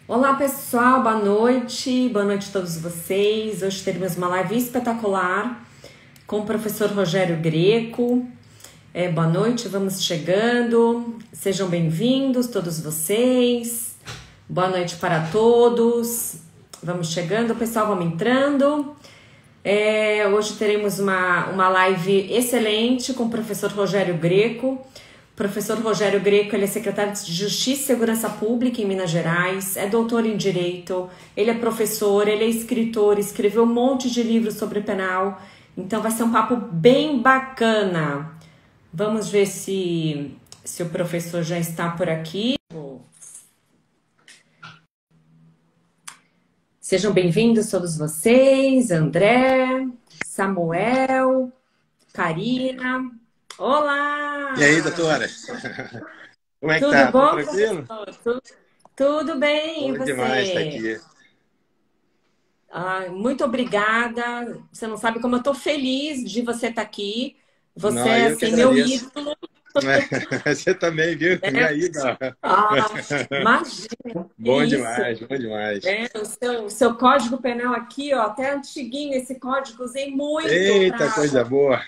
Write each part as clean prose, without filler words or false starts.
Olá pessoal, boa noite a todos vocês. Hoje teremos uma live espetacular com o professor Rogério Greco. Boa noite, vamos chegando, sejam bem-vindos todos vocês. Boa noite para todos, vamos chegando, pessoal, vamos entrando. Hoje teremos uma live excelente com o professor Rogério Greco. O professor Rogério Greco, ele é secretário de Justiça e Segurança Pública em Minas Gerais, é doutor em Direito, ele é professor, ele é escritor, escreveu um monte de livros sobre penal, então vai ser um papo bem bacana. Vamos ver se o professor já está por aqui. Sejam bem-vindos todos vocês, André, Samuel, Karina. Olá! E aí, doutora? Como é que Tudo tá? bom, Tudo tranquilo? professor? Tudo bem, e Bom você? demais estar aqui. Muito obrigada. Você não sabe como eu tô feliz de você estar aqui. Você Não, é, eu que assim, meu agradeço. ídolo. Você também, viu? Né? Minha ida. Imagina, que Bom isso. demais, bom demais. O seu código penal aqui, ó, até antiguinho esse código, usei muito Eita, coisa boa.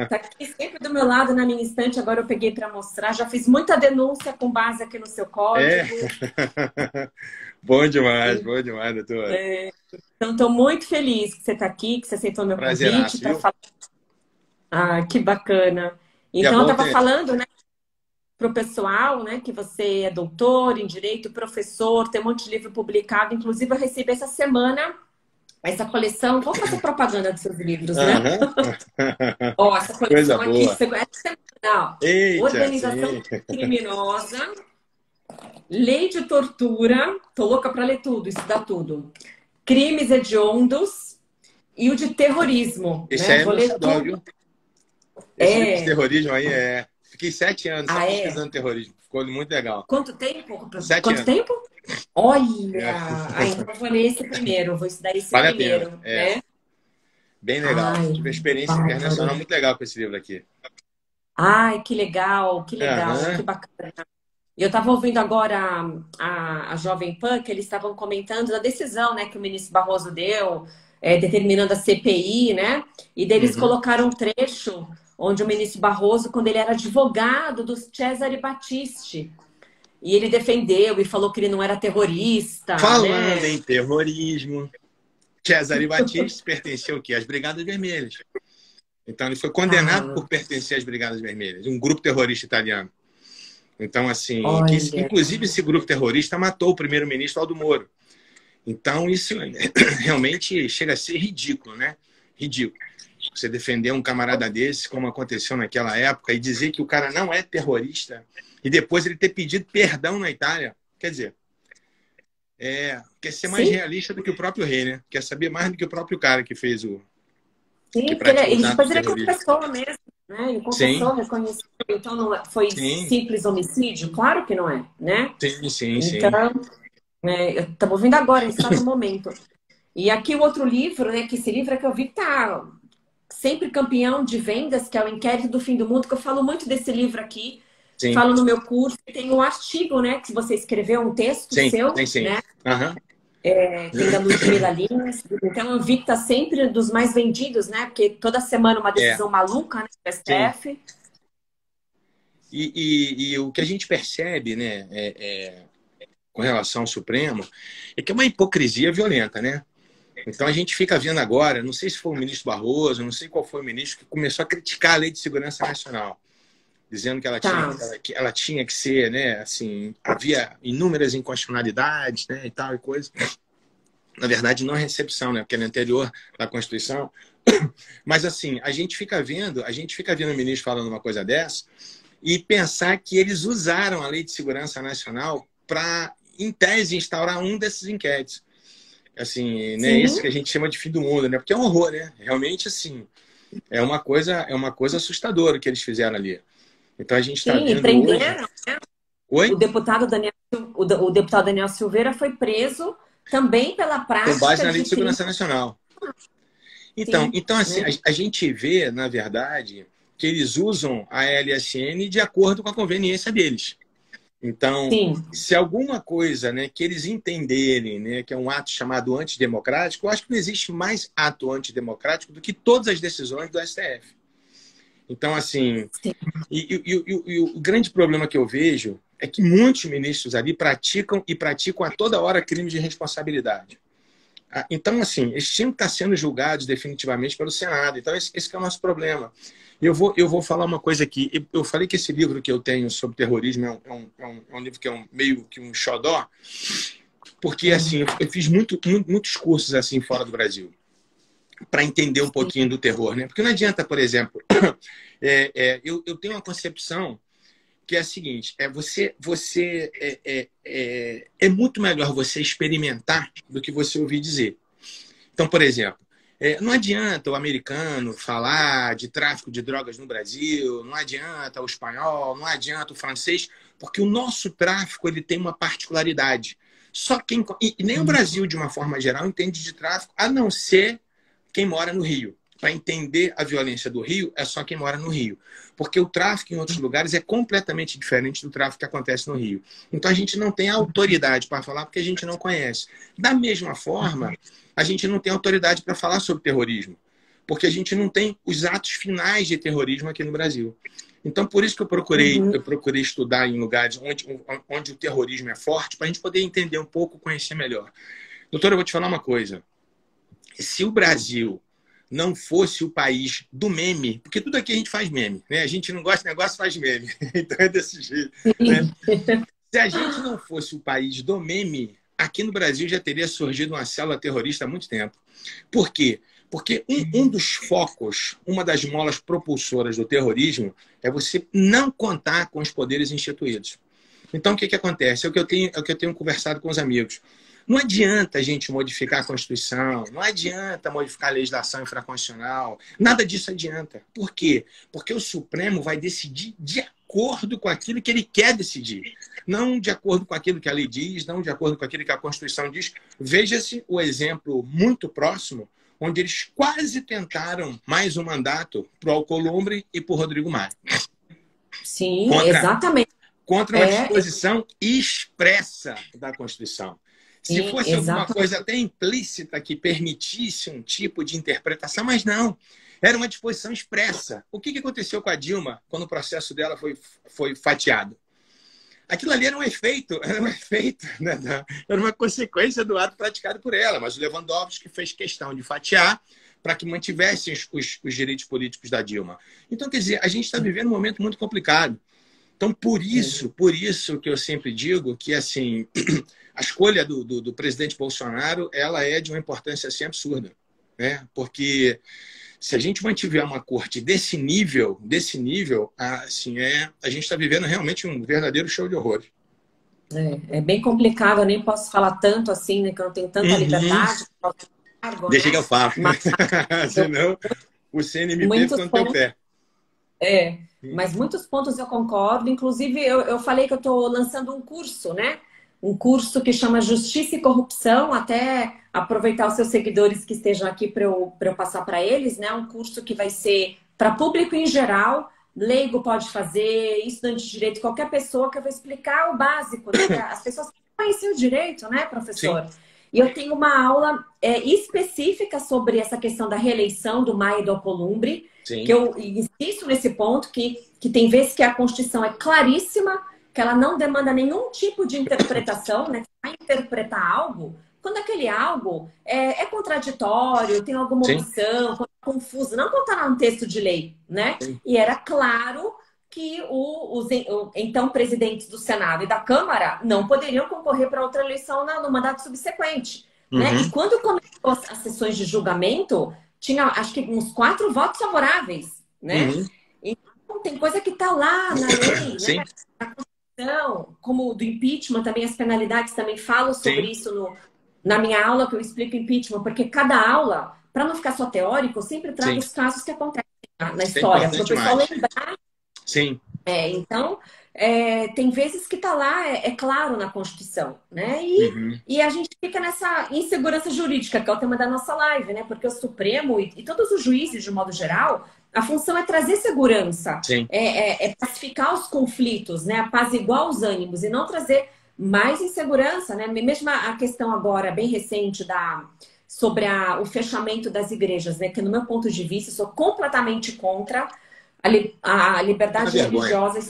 tá aqui sempre do meu lado na minha estante, agora eu peguei para mostrar. Já fiz muita denúncia com base aqui no seu código. Bom demais, doutora. Então, estou muito feliz que você está aqui, que você aceitou meu convite para falar. Que bacana. Então, eu estava falando, né, para o pessoal, né, que você é doutor em Direito, professor, tem um monte de livro publicado. Inclusive, eu recebi essa semana essa coleção. Vou fazer propaganda dos seus livros, né? Ó, essa coleção aqui, semanal. Organização Criminosa, Lei de Tortura, tô louca para ler tudo, estudar tudo. Crimes hediondos e o de terrorismo. Esse né? é Vou ler tudo. Viu? Esse livro de terrorismo aí Fiquei 7 anos só pesquisando terrorismo. Ficou muito legal. Quanto tempo? 7 anos. Quanto tempo? Olha! Então vou ler esse primeiro, vou estudar esse primeiro. Né? Bem legal. Tive uma experiência internacional muito legal com esse livro aqui. Ai, que legal, que bacana. Eu estava ouvindo agora a Jovem Pan, que eles estavam comentando da decisão, né, que o ministro Barroso deu, determinando a CPI, né? E daí eles colocaram um trecho onde o ministro Barroso, quando ele era advogado do Cesare Battisti, e ele defendeu e falou que ele não era terrorista. Falando em terrorismo, Cesare Battisti pertenceu o quê? Às Brigadas Vermelhas. Então ele foi condenado por pertencer às Brigadas Vermelhas, um grupo terrorista italiano. Então, assim, inclusive esse grupo terrorista matou o primeiro-ministro Aldo Moro. Então, isso realmente chega a ser ridículo, né? Ridículo. Você defender um camarada desse, como aconteceu naquela época, e dizer que o cara não é terrorista, e depois ele ter pedido perdão na Itália. Quer dizer, quer ser mais realista do que o próprio rei, né? Quer saber mais do que o próprio cara que fez o... Sim, porque depois ele confessou mesmo, né? Ele confessou, reconheceu. Então não foi simples homicídio? Claro que não é, né? Sim. Então, eu estava ouvindo agora, esse exato momento. E aqui o outro livro, né? Que esse livro é que eu vi que tá sempre campeão de vendas, que é o Inquérito do Fim do Mundo, que eu falo muito desse livro aqui. Sim. Falo no meu curso. Tem um artigo, né? Que você escreveu, um texto seu, né? Tem da Ludmila Lins. Então eu vi que tá sempre dos mais vendidos, né? Porque toda semana uma decisão maluca, né? Do STF. E o que a gente percebe, né? Com relação ao Supremo, é que é uma hipocrisia violenta, né? Então a gente fica vendo agora, não sei se foi o ministro Barroso, não sei qual foi o ministro que começou a criticar a Lei de Segurança Nacional, dizendo que ela tinha que ser, né, assim, havia inúmeras inconstitucionalidades, né, e tal e coisa. Na verdade, não é recepção, né, porque é anterior da Constituição. Mas assim, a gente fica vendo o ministro falando uma coisa dessa e pensar que eles usaram a Lei de Segurança Nacional para, em tese, instaurar um desses inquéritos. Assim, né, isso que a gente chama de fim do mundo, né? Porque é um horror, né? Realmente, assim, é uma coisa assustadora o que eles fizeram ali. Então a gente está vendo prenderam, hoje... né? Oi? O deputado Daniel Silveira foi preso também pela prática com base na Lei de Segurança Nacional. Então assim, né? a gente vê, na verdade, que eles usam a LSN de acordo com a conveniência deles. Então, sim. se alguma coisa, né, que eles entenderem, né, que é um ato chamado antidemocrático, eu acho que não existe mais ato antidemocrático do que todas as decisões do STF. Então, assim, Sim. e o grande problema que eu vejo é que muitos ministros ali praticam e praticam a toda hora crimes de responsabilidade. Então, assim, eles tinham que estar sendo julgados definitivamente pelo Senado. Então, esse é o nosso problema. Eu vou falar uma coisa aqui. Eu falei que esse livro que eu tenho sobre terrorismo é um livro que é meio que um xodó, porque, assim, eu fiz muitos cursos assim fora do Brasil para entender um pouquinho do terror, né? Porque não adianta, por exemplo, eu tenho uma concepção que é a seguinte: é muito melhor você experimentar do que você ouvir dizer. Então, por exemplo, não adianta o americano falar de tráfico de drogas no Brasil, não adianta o espanhol, não adianta o francês, porque o nosso tráfico ele tem uma particularidade. Só quem e nem o Brasil de uma forma geral entende de tráfico, a não ser quem mora no Rio. Para entender a violência do Rio, é só quem mora no Rio. Porque o tráfico em outros lugares é completamente diferente do tráfico que acontece no Rio. Então a gente não tem autoridade para falar porque a gente não conhece. Da mesma forma, a gente não tem autoridade para falar sobre terrorismo. Porque a gente não tem os atos finais de terrorismo aqui no Brasil. Então, por isso que eu procurei estudar em lugares onde o terrorismo é forte, para a gente poder entender um pouco, conhecer melhor. Doutora, eu vou te falar uma coisa. Se o Brasil não fosse o país do meme, porque tudo aqui a gente faz meme, né? A gente não gosta de negócio, faz meme. Então é desse jeito, né? Se a gente não fosse o país do meme, aqui no Brasil já teria surgido uma célula terrorista há muito tempo. Por quê? Porque um dos focos, uma das molas propulsoras do terrorismo é você não contar com os poderes instituídos. Então, o que acontece? É o que eu tenho conversado com os amigos. Não adianta a gente modificar a Constituição, não adianta modificar a legislação infraconstitucional, nada disso adianta. Por quê? Porque o Supremo vai decidir de acordo com aquilo que ele quer decidir, não de acordo com aquilo que a lei diz, não de acordo com aquilo que a Constituição diz. Veja-se o exemplo muito próximo, onde eles quase tentaram mais um mandato para o Alcolumbre e para o Rodrigo Maia. Sim, exatamente. Contra uma disposição expressa da Constituição. Se fosse alguma coisa até implícita que permitisse um tipo de interpretação, mas não. Era uma disposição expressa. O que aconteceu com a Dilma quando o processo dela foi fatiado? Aquilo ali era um efeito, né? Era uma consequência do ato praticado por ela, mas o Lewandowski fez questão de fatiar para que mantivessem os direitos políticos da Dilma. Então, quer dizer, a gente está vivendo um momento muito complicado. Então, por isso que eu sempre digo que, assim, a escolha do presidente Bolsonaro, ela é de uma importância assim, absurda, né? Porque se a gente mantiver uma corte desse nível, assim, a gente está vivendo realmente um verdadeiro show de horrores. É bem complicado, eu nem posso falar tanto assim, né? Que eu não tenho tanta liberdade. Deixa que eu falo. Senão o CNMP fica no teu pé. Mas muitos pontos eu concordo. Inclusive, eu falei que eu estou lançando um curso, né? Um curso que chama Justiça e Corrupção, até aproveitar os seus seguidores que estejam aqui para eu passar para eles, né? Um curso que vai ser para público em geral, leigo pode fazer, estudante de direito, qualquer pessoa, que eu vou explicar o básico, né? As pessoas conhecem o direito, né, professor? Sim. E eu tenho uma aula específica sobre essa questão da reeleição do Maia e do Alcolumbre, que eu insisto nesse ponto, que tem vezes que a Constituição é claríssima, que ela não demanda nenhum tipo de interpretação, né? Vai interpretar algo, quando aquele algo é contraditório, tem alguma omissão, quando é confuso, não quando está num texto de lei, né? Sim. E era claro que os então presidentes do Senado e da Câmara não poderiam concorrer para outra eleição no mandato subsequente. Né? E quando começou as sessões de julgamento, tinha acho que uns 4 votos favoráveis. Né? Então tem coisa que está lá na lei, né? Na Constituição, como do impeachment também, as penalidades também falo sobre isso na minha aula, que eu explico impeachment, porque cada aula, para não ficar só teórico, eu sempre trago os casos que acontecem na história, para o pessoal lembrar. Sim. Então, tem vezes que está lá, é claro na Constituição, né? E a gente fica nessa insegurança jurídica, que é o tema da nossa live, né? Porque o Supremo e todos os juízes, de modo geral, A função é trazer segurança, Sim. é pacificar os conflitos, né? Apaziguar os ânimos e não trazer mais insegurança, né? Mesmo a questão agora, bem recente, sobre o fechamento das igrejas, né? Que no meu ponto de vista, eu sou completamente contra a liberdade religiosa,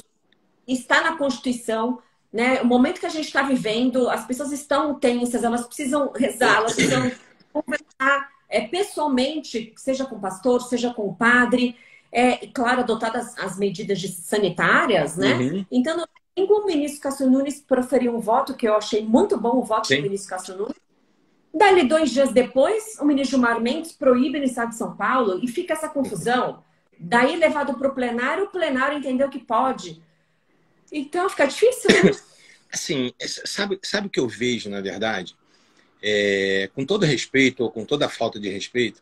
está na Constituição, né? O momento que a gente está vivendo, as pessoas estão tensas, elas precisam rezar, elas precisam conversar pessoalmente, seja com o pastor, seja com o padre, claro, adotadas as medidas sanitárias, né? Uhum. Então, no domingo, o ministro Cássio Nunes proferiu um voto que eu achei muito bom, o voto do ministro Cássio Nunes. Dali 2 dias depois, o ministro Gilmar Mendes proíbe no estado de São Paulo e fica essa confusão. Daí, levado para o plenário entendeu que pode. Então, fica difícil, né? Assim, sabe o que eu vejo, na verdade? Com todo respeito ou com toda a falta de respeito,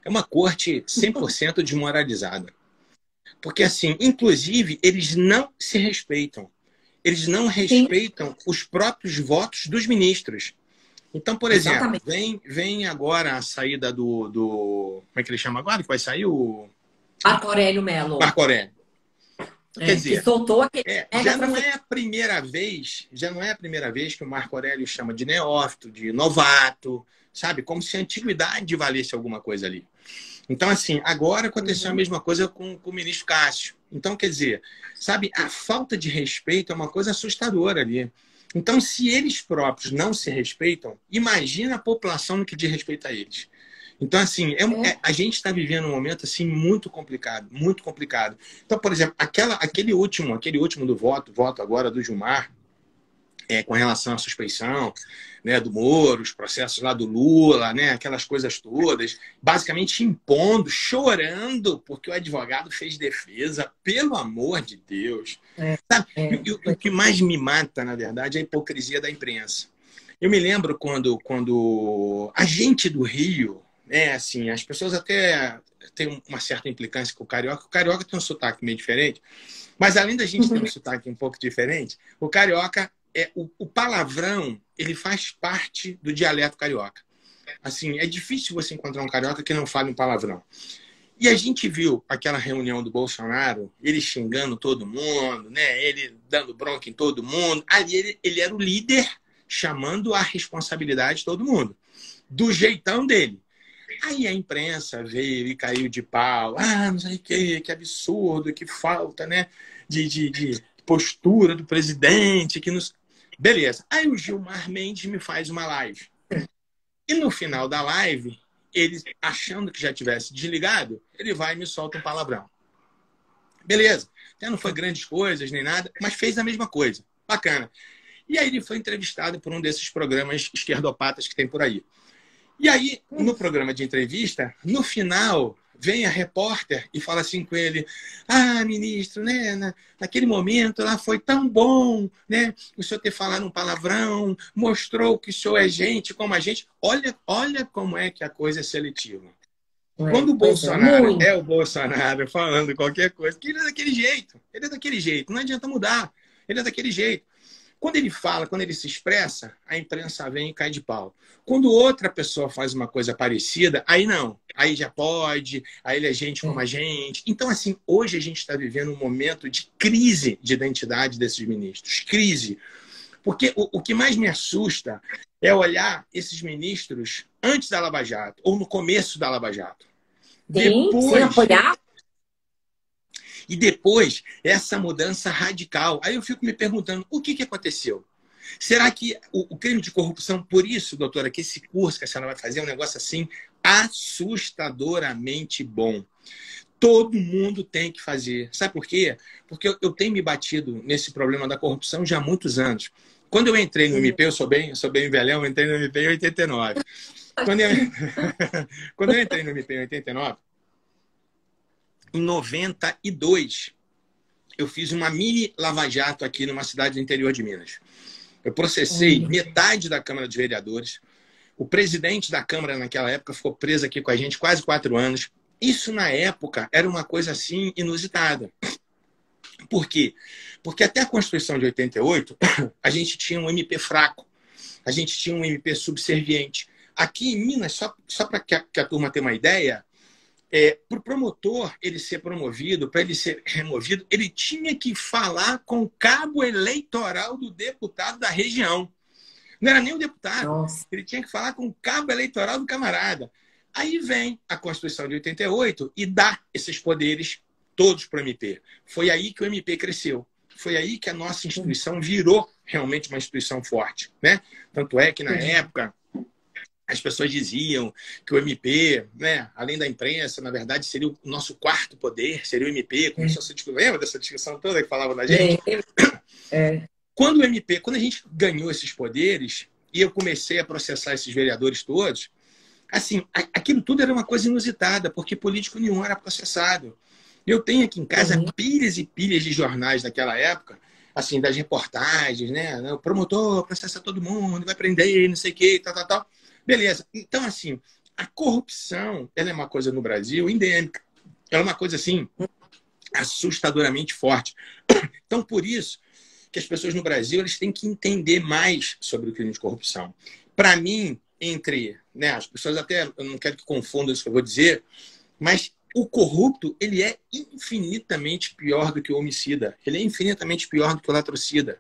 é uma corte 100% desmoralizada. Porque, assim, inclusive, eles não se respeitam. Eles não respeitam os próprios votos dos ministros. Então, por exemplo, vem agora a saída do... Como é que ele chama agora? Que vai sair o... Marco Aurélio Mello. Marco Aurélio. Quer dizer, que soltou já não é a primeira vez que o Marco Aurélio chama de neófito, de novato, sabe? Como se a antiguidade valesse alguma coisa ali. Então, assim, agora aconteceu a mesma coisa com o ministro Cássio. Então, quer dizer, sabe, a falta de respeito é uma coisa assustadora ali. Então, se eles próprios não se respeitam, imagina a população no que diz respeito a eles. Então, assim, a gente está vivendo um momento assim, muito complicado, muito complicado. Então, por exemplo, aquele último do voto agora do Gilmar, com relação à suspeição, né, do Moro, os processos lá do Lula, né, aquelas coisas todas, basicamente impondo, chorando, porque o advogado fez defesa, pelo amor de Deus. Sabe? E o que mais me mata, na verdade, é a hipocrisia da imprensa. Eu me lembro quando a gente do Rio... assim, as pessoas até têm uma certa implicância com o carioca. O carioca tem um sotaque meio diferente, mas além da gente ter um sotaque um pouco diferente, o carioca, o palavrão, ele faz parte do dialeto carioca. Assim, é difícil você encontrar um carioca que não fale um palavrão. E a gente viu aquela reunião do Bolsonaro, ele xingando todo mundo, né? Ele dando bronca em todo mundo. Ali ele era o líder, chamando a responsabilidade de todo mundo, do jeitão dele. Aí a imprensa veio e caiu de pau. Não sei o que absurdo, que falta, né? De postura do presidente. Beleza. Aí o Gilmar Mendes me faz uma live. E no final da live, ele, achando que já tivesse desligado, ele vai e me solta um palavrão. Beleza. Até não foi grandes coisas nem nada, mas fez a mesma coisa. Bacana. E aí ele foi entrevistado por um desses programas esquerdopatas que tem por aí. E aí, no programa de entrevista, no final, vem a repórter e fala assim com ele: ministro, né, naquele momento lá foi tão bom, né, o senhor ter falado um palavrão, mostrou que o senhor é gente como a gente. Olha como é que a coisa é seletiva. Quando o Bolsonaro é o Bolsonaro falando qualquer coisa, que ele é daquele jeito, não adianta mudar, ele é daquele jeito. Quando ele fala, quando ele se expressa, a imprensa vem e cai de pau. Quando outra pessoa faz uma coisa parecida, aí não. Aí já pode, aí ele é gente como a gente. Então, assim, hoje a gente está vivendo um momento de crise de identidade desses ministros. Crise. Porque o que mais me assusta é olhar esses ministros antes da Lava Jato, ou no começo da Lava Jato. Sem apoiar. E depois, essa mudança radical. Aí eu fico me perguntando, o que aconteceu? Será que o crime de corrupção, por isso, doutora, que esse curso que a senhora vai fazer é um negócio assim assustadoramente bom? Todo mundo tem que fazer. Sabe por quê? Porque eu tenho me batido nesse problema da corrupção já há muitos anos. Quando eu entrei no MP, eu sou bem velhão, eu entrei no MP em 89. Quando eu entrei no MP em 89, em 92, eu fiz uma mini lava-jato aqui numa cidade do interior de Minas. Eu processei metade da Câmara dos Vereadores. O presidente da Câmara naquela época ficou preso aqui com a gente quase 4 anos. Isso, na época, era uma coisa assim inusitada. Por quê? Porque até a Constituição de 88, a gente tinha um MP fraco. A gente tinha um MP subserviente. Aqui em Minas, só para que a turma tenha uma ideia, para o promotor ele ser promovido, para ele ser removido, ele tinha que falar com o cabo eleitoral do deputado da região. Não era nem o deputado, Nossa. ele tinha que falar com o cabo eleitoral do camarada. Aí vem a Constituição de 88 e dá esses poderes todos para o MP. Foi aí que o MP cresceu. Foi aí que a nossa instituição virou realmente uma instituição forte, né? Tanto é que, na época, as pessoas diziam que o MP, né, além da imprensa, na verdade, seria o nosso quarto poder, seria o MP. Começou a ser, lembra dessa discussão toda que falava da gente? Quando a gente ganhou esses poderes e eu comecei a processar esses vereadores todos, assim, aquilo tudo era uma coisa inusitada, porque político nenhum era processado. Eu tenho aqui em casa pilhas e pilhas de jornais daquela época, assim, das reportagens, né? O promotor processa todo mundo, vai prender, não sei o quê, tal, tal, tal. Beleza. Então, assim, a corrupção, ela é uma coisa no Brasil endêmica. Ela é uma coisa, assim, assustadoramente forte. Então, por isso que as pessoas no Brasil eles têm que entender mais sobre o crime de corrupção. Para mim, né, as pessoas até, eu não quero que confundam isso que eu vou dizer, mas o corrupto, ele é infinitamente pior do que o homicida. Ele é infinitamente pior do que o latrocida.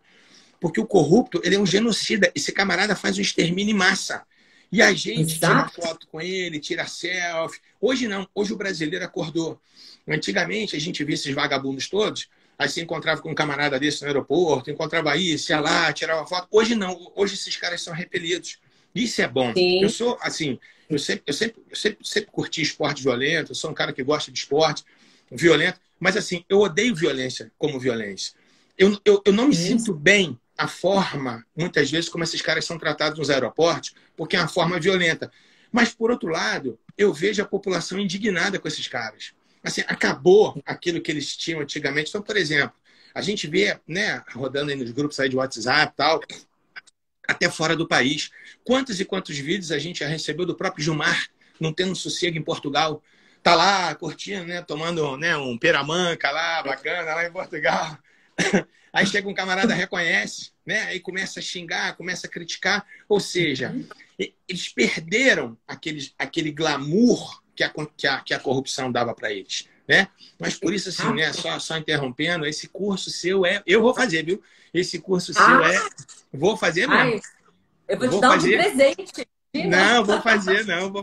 Porque o corrupto, ele é um genocida. Esse camarada faz um extermínio em massa. E a gente tira foto com ele, tira selfie. Hoje não. Hoje o brasileiro acordou. Antigamente, a gente via esses vagabundos todos, aí se encontrava com um camarada desse no aeroporto, encontrava aí, ia lá, tirava foto. Hoje não. Hoje esses caras são repelidos. Isso é bom. Sim. Eu sou, assim, eu sempre curti esporte violento, eu sou um cara que gosta de esporte violento, mas, assim, eu odeio violência como violência. Eu não me sinto bem a forma, muitas vezes, como esses caras são tratados nos aeroportos, porque é uma forma violenta. Mas, por outro lado, eu vejo a população indignada com esses caras. Assim, acabou aquilo que eles tinham antigamente. Então, por exemplo, a gente vê, né, rodando aí nos grupos aí de WhatsApp e tal, até fora do país. Quantos e quantos vídeos a gente já recebeu do próprio Gilmar, não tendo sossego em Portugal. Tá lá, curtindo, né, tomando, né, um peramanca lá, bacana, lá em Portugal. Aí chega um camarada, reconhece, né, aí começa a xingar, começa a criticar. Ou seja, eles perderam aquele glamour que a corrupção dava para eles, né? Mas por isso, assim, né, só interrompendo, esse curso seu eu vou fazer, viu? Esse curso seu vou fazer mesmo. Eu vou te dar um de presente. Não, vou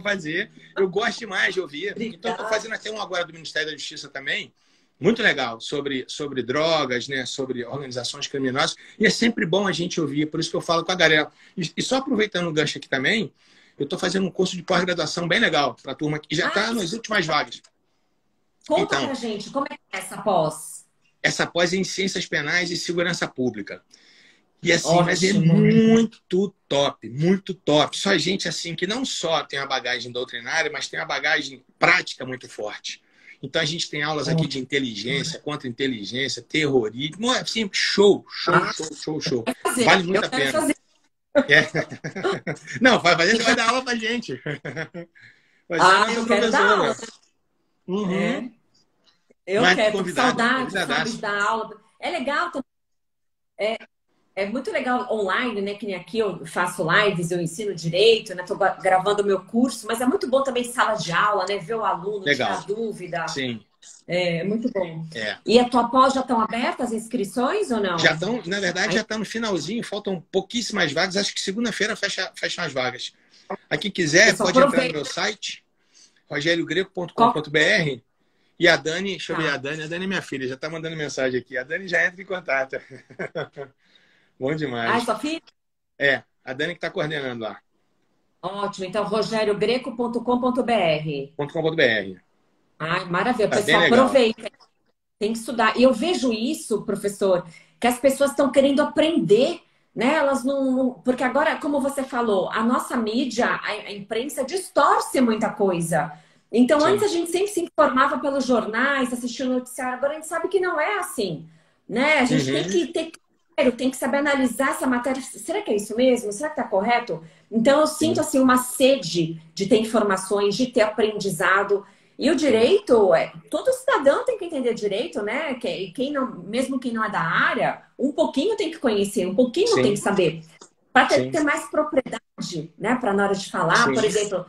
fazer. Eu gosto demais de ouvir. Obrigada. Então, estou fazendo até um agora do Ministério da Justiça também, muito legal, sobre drogas, né, sobre organizações criminosas. E é sempre bom a gente ouvir, por isso que eu falo com a galera. E só aproveitando o gancho aqui também, eu estou fazendo um curso de pós-graduação bem legal para a turma que já está nas últimas vagas. Conta pra gente, como é que é essa pós? Essa pós é em Ciências Penais e Segurança Pública. E assim, mas é muito top, muito top. Só gente assim que não só tem a bagagem doutrinária, mas tem a bagagem prática muito forte. Então a gente tem aulas aqui de inteligência, contra-inteligência, terrorismo. Assim, show. Vale muito a pena. Não, vai fazer, você vai dar aula pra gente. Vai ser nossa professora. Eu quero, saudade de dar aula. É legal também. É muito legal online, né? Que nem aqui eu faço lives, eu ensino direito, né? Tô gravando o meu curso, mas é muito bom também sala de aula, né? Ver o aluno, tirar dúvida. Sim. É muito bom. E a tua pós já estão abertas as inscrições ou não? Já estão, na verdade, já está no finalzinho, faltam pouquíssimas vagas. Acho que segunda-feira fecham as vagas. A quem quiser, pode entrar no meu site, rogeriogreco.com.br. E a Dani, deixa eu ver a Dani é minha filha, já está mandando mensagem aqui. A Dani já entra em contato. Bom demais. Sua filha? A Dani que está coordenando lá. Ótimo, então rogeriogreco.com.br. Ai, maravilha. Pessoal, aproveita. Tem que estudar. E eu vejo isso, professor, que as pessoas estão querendo aprender, né? Elas não... Porque agora, como você falou, a nossa mídia, a imprensa distorce muita coisa. Então, antes a gente sempre se informava pelos jornais, assistia o noticiário. Agora a gente sabe que não é assim, né? A gente tem que saber analisar essa matéria. Será que é isso mesmo? Será que está correto? Então, eu sinto assim uma sede de ter informações, de ter aprendizado. E o direito, todo cidadão tem que entender direito, né? Mesmo quem não é da área, um pouquinho tem que conhecer, um pouquinho tem que saber. Para ter mais propriedade, né? Para na hora de falar, por exemplo,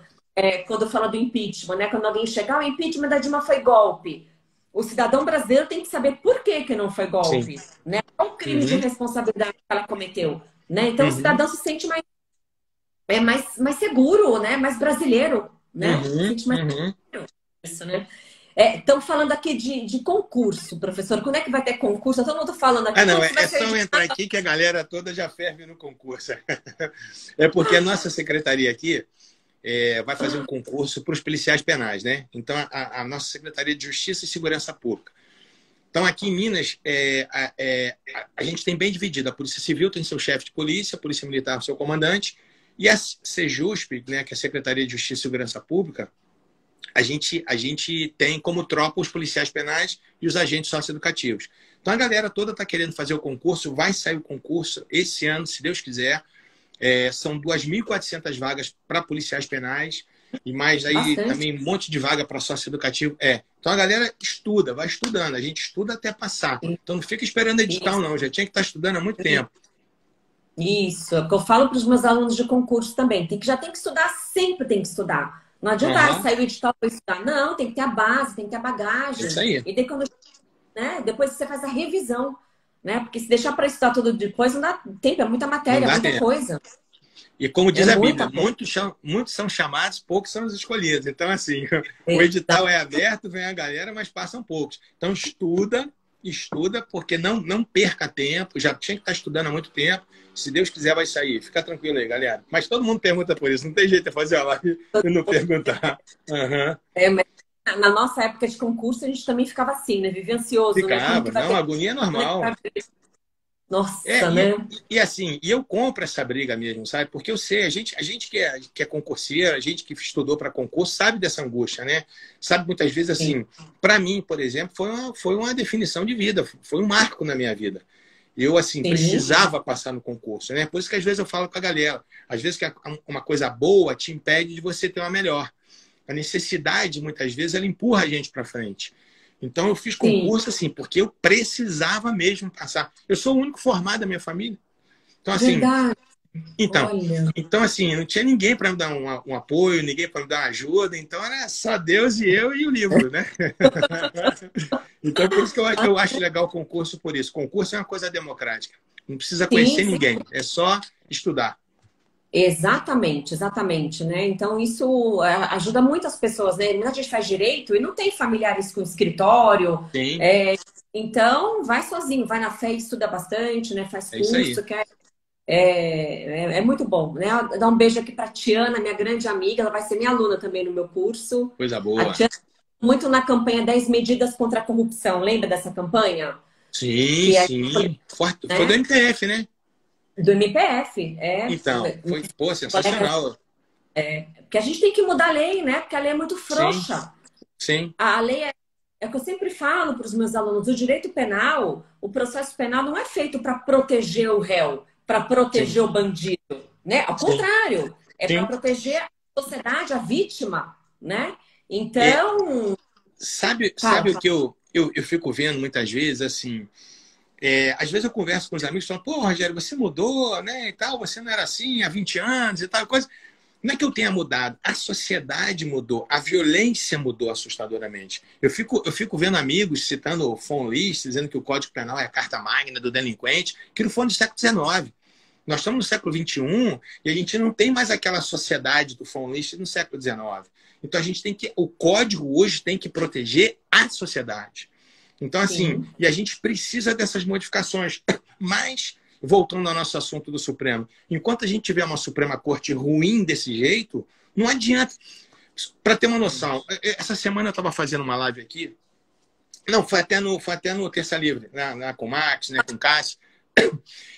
quando fala do impeachment, né? Quando alguém chegar, o impeachment da Dilma foi golpe. O cidadão brasileiro tem que saber por que que não foi Sim. golpe, né? Qual o crime de Uhum. responsabilidade que ela cometeu, né? Então o Uhum. cidadão se sente mais seguro, né? Mais brasileiro, né? Se Uhum. sente mais Uhum. seguro. Isso, né? Estão falando aqui de concurso, professor. Quando é que vai ter concurso? Todo mundo falando aqui. Ah, não, Quando é, que vai é ser só eu entrar aqui que a galera toda já ferve no concurso. É porque a nossa secretaria aqui vai fazer um concurso para os policiais penais, né? Então, a nossa Secretaria de Justiça e Segurança Pública. Então, aqui em Minas, a gente tem bem dividido. A Polícia Civil tem seu chefe de polícia, a Polícia Militar seu comandante, e a Sejusp, né, que é a Secretaria de Justiça e Segurança Pública, a gente tem como tropa os policiais penais e os agentes socioeducativos. Então, a galera toda está querendo fazer o concurso, vai sair o concurso esse ano, se Deus quiser. São 2.400 vagas para policiais penais e mais aí bastante. também um monte de vaga para socioeducativo. Então a galera estuda, vai estudando. A gente estuda até passar. Então não fica esperando edital, Isso, não. Já tinha que estar estudando há muito tempo. isso. É o que eu falo para os meus alunos de concurso também. Já tem que estudar, sempre tem que estudar. Não adianta Uhum. sair o edital para estudar. Não, tem que ter a base, tem que ter a É isso bagagem. aí. E daí, depois você faz a revisão, né? Porque se deixar para estudar tudo depois, não dá tempo, é muita Não matéria, é dá muita tempo. coisa. E como É diz a muita Bíblia, coisa. muitos são chamados, poucos são os escolhidos. Então, assim, o edital é aberto, vem a galera, mas passam poucos. Então, estuda, porque não perca tempo. Já tinha que estar estudando há muito tempo. Se Deus quiser, vai sair. Fica tranquilo aí, galera. Mas todo mundo pergunta por isso. Não tem jeito de fazer a live e não perguntar. Uhum. Mas na nossa época de concurso, a gente também ficava assim, né? Vivia ansioso, né? Quando Ficava. que vai Não, ter. agonia é normal. É, Nossa, e, né? e assim, eu compro essa briga mesmo, sabe? Porque eu sei, a gente que é concurseiro, a gente que estudou para concurso, sabe dessa angústia, né? Sabe, muitas vezes, Sim, assim, para mim, por exemplo, foi uma definição de vida, foi um marco na minha vida. Eu, assim, sim, precisava passar no concurso, né? Por isso que às vezes eu falo com a galera, às vezes que uma coisa boa te impede de você ter uma melhor. A necessidade, muitas vezes, ela empurra a gente para frente. Então, eu fiz sim. concurso, assim, porque eu precisava mesmo passar. Eu sou o único formado da minha família. Então, assim, Verdade. então, Olha. então assim, não tinha ninguém para me dar um apoio, ninguém para me dar uma ajuda. Então, era só Deus e eu e o livro, né? Então, por isso que eu acho legal o concurso por isso. Concurso é uma coisa democrática. Não precisa Sim, conhecer sim. ninguém. É só estudar. Exatamente, exatamente, né? Então isso ajuda muitas pessoas, né? Muita gente faz direito e não tem familiares com escritório, Sim, é, então vai sozinho, vai na fé, e estuda bastante, né? Faz é isso aí. curso, é muito bom, né? Dar um beijo aqui para a Tiana, minha grande amiga, ela vai ser minha aluna também no meu curso. Coisa A boa. Tiana muito na campanha 10 medidas contra a corrupção, lembra dessa campanha? Sim, Que é, sim. Foi do né? MPF, né? Do MPF, Então, foi, pô, colega, sensacional. porque a gente tem que mudar a lei, né? Porque a lei é muito Sim, frouxa. sim, A lei é o que eu sempre falo para os meus alunos: o direito penal, o processo penal não é feito para proteger o réu, para sim, proteger o bandido, né? Ao sim, contrário, é para sim. proteger a sociedade, a vítima, né? É, Então, sabe o fala. que eu fico vendo muitas vezes, assim, às vezes eu converso com os amigos e falo, pô, Rogério, você mudou, né, e tal, você não era assim há 20 anos e tal, coisa. Não é que eu tenha mudado, a sociedade mudou, a violência mudou assustadoramente. Eu fico vendo amigos citando o von List, dizendo que o Código Penal é a carta magna do delinquente, que não foi do século XIX. Nós estamos no século XXI e a gente não tem mais aquela sociedade do von List no século XIX. Então a gente o código hoje tem que proteger a sociedade. Então, assim, Sim, e a gente precisa dessas modificações. Mas, voltando ao nosso assunto do Supremo, enquanto a gente tiver uma Suprema Corte ruim desse jeito, não adianta. Para ter uma noção, essa semana eu estava fazendo uma live aqui. Não, foi até no Terça Livre, com o Max, né, com o Cássio. Eu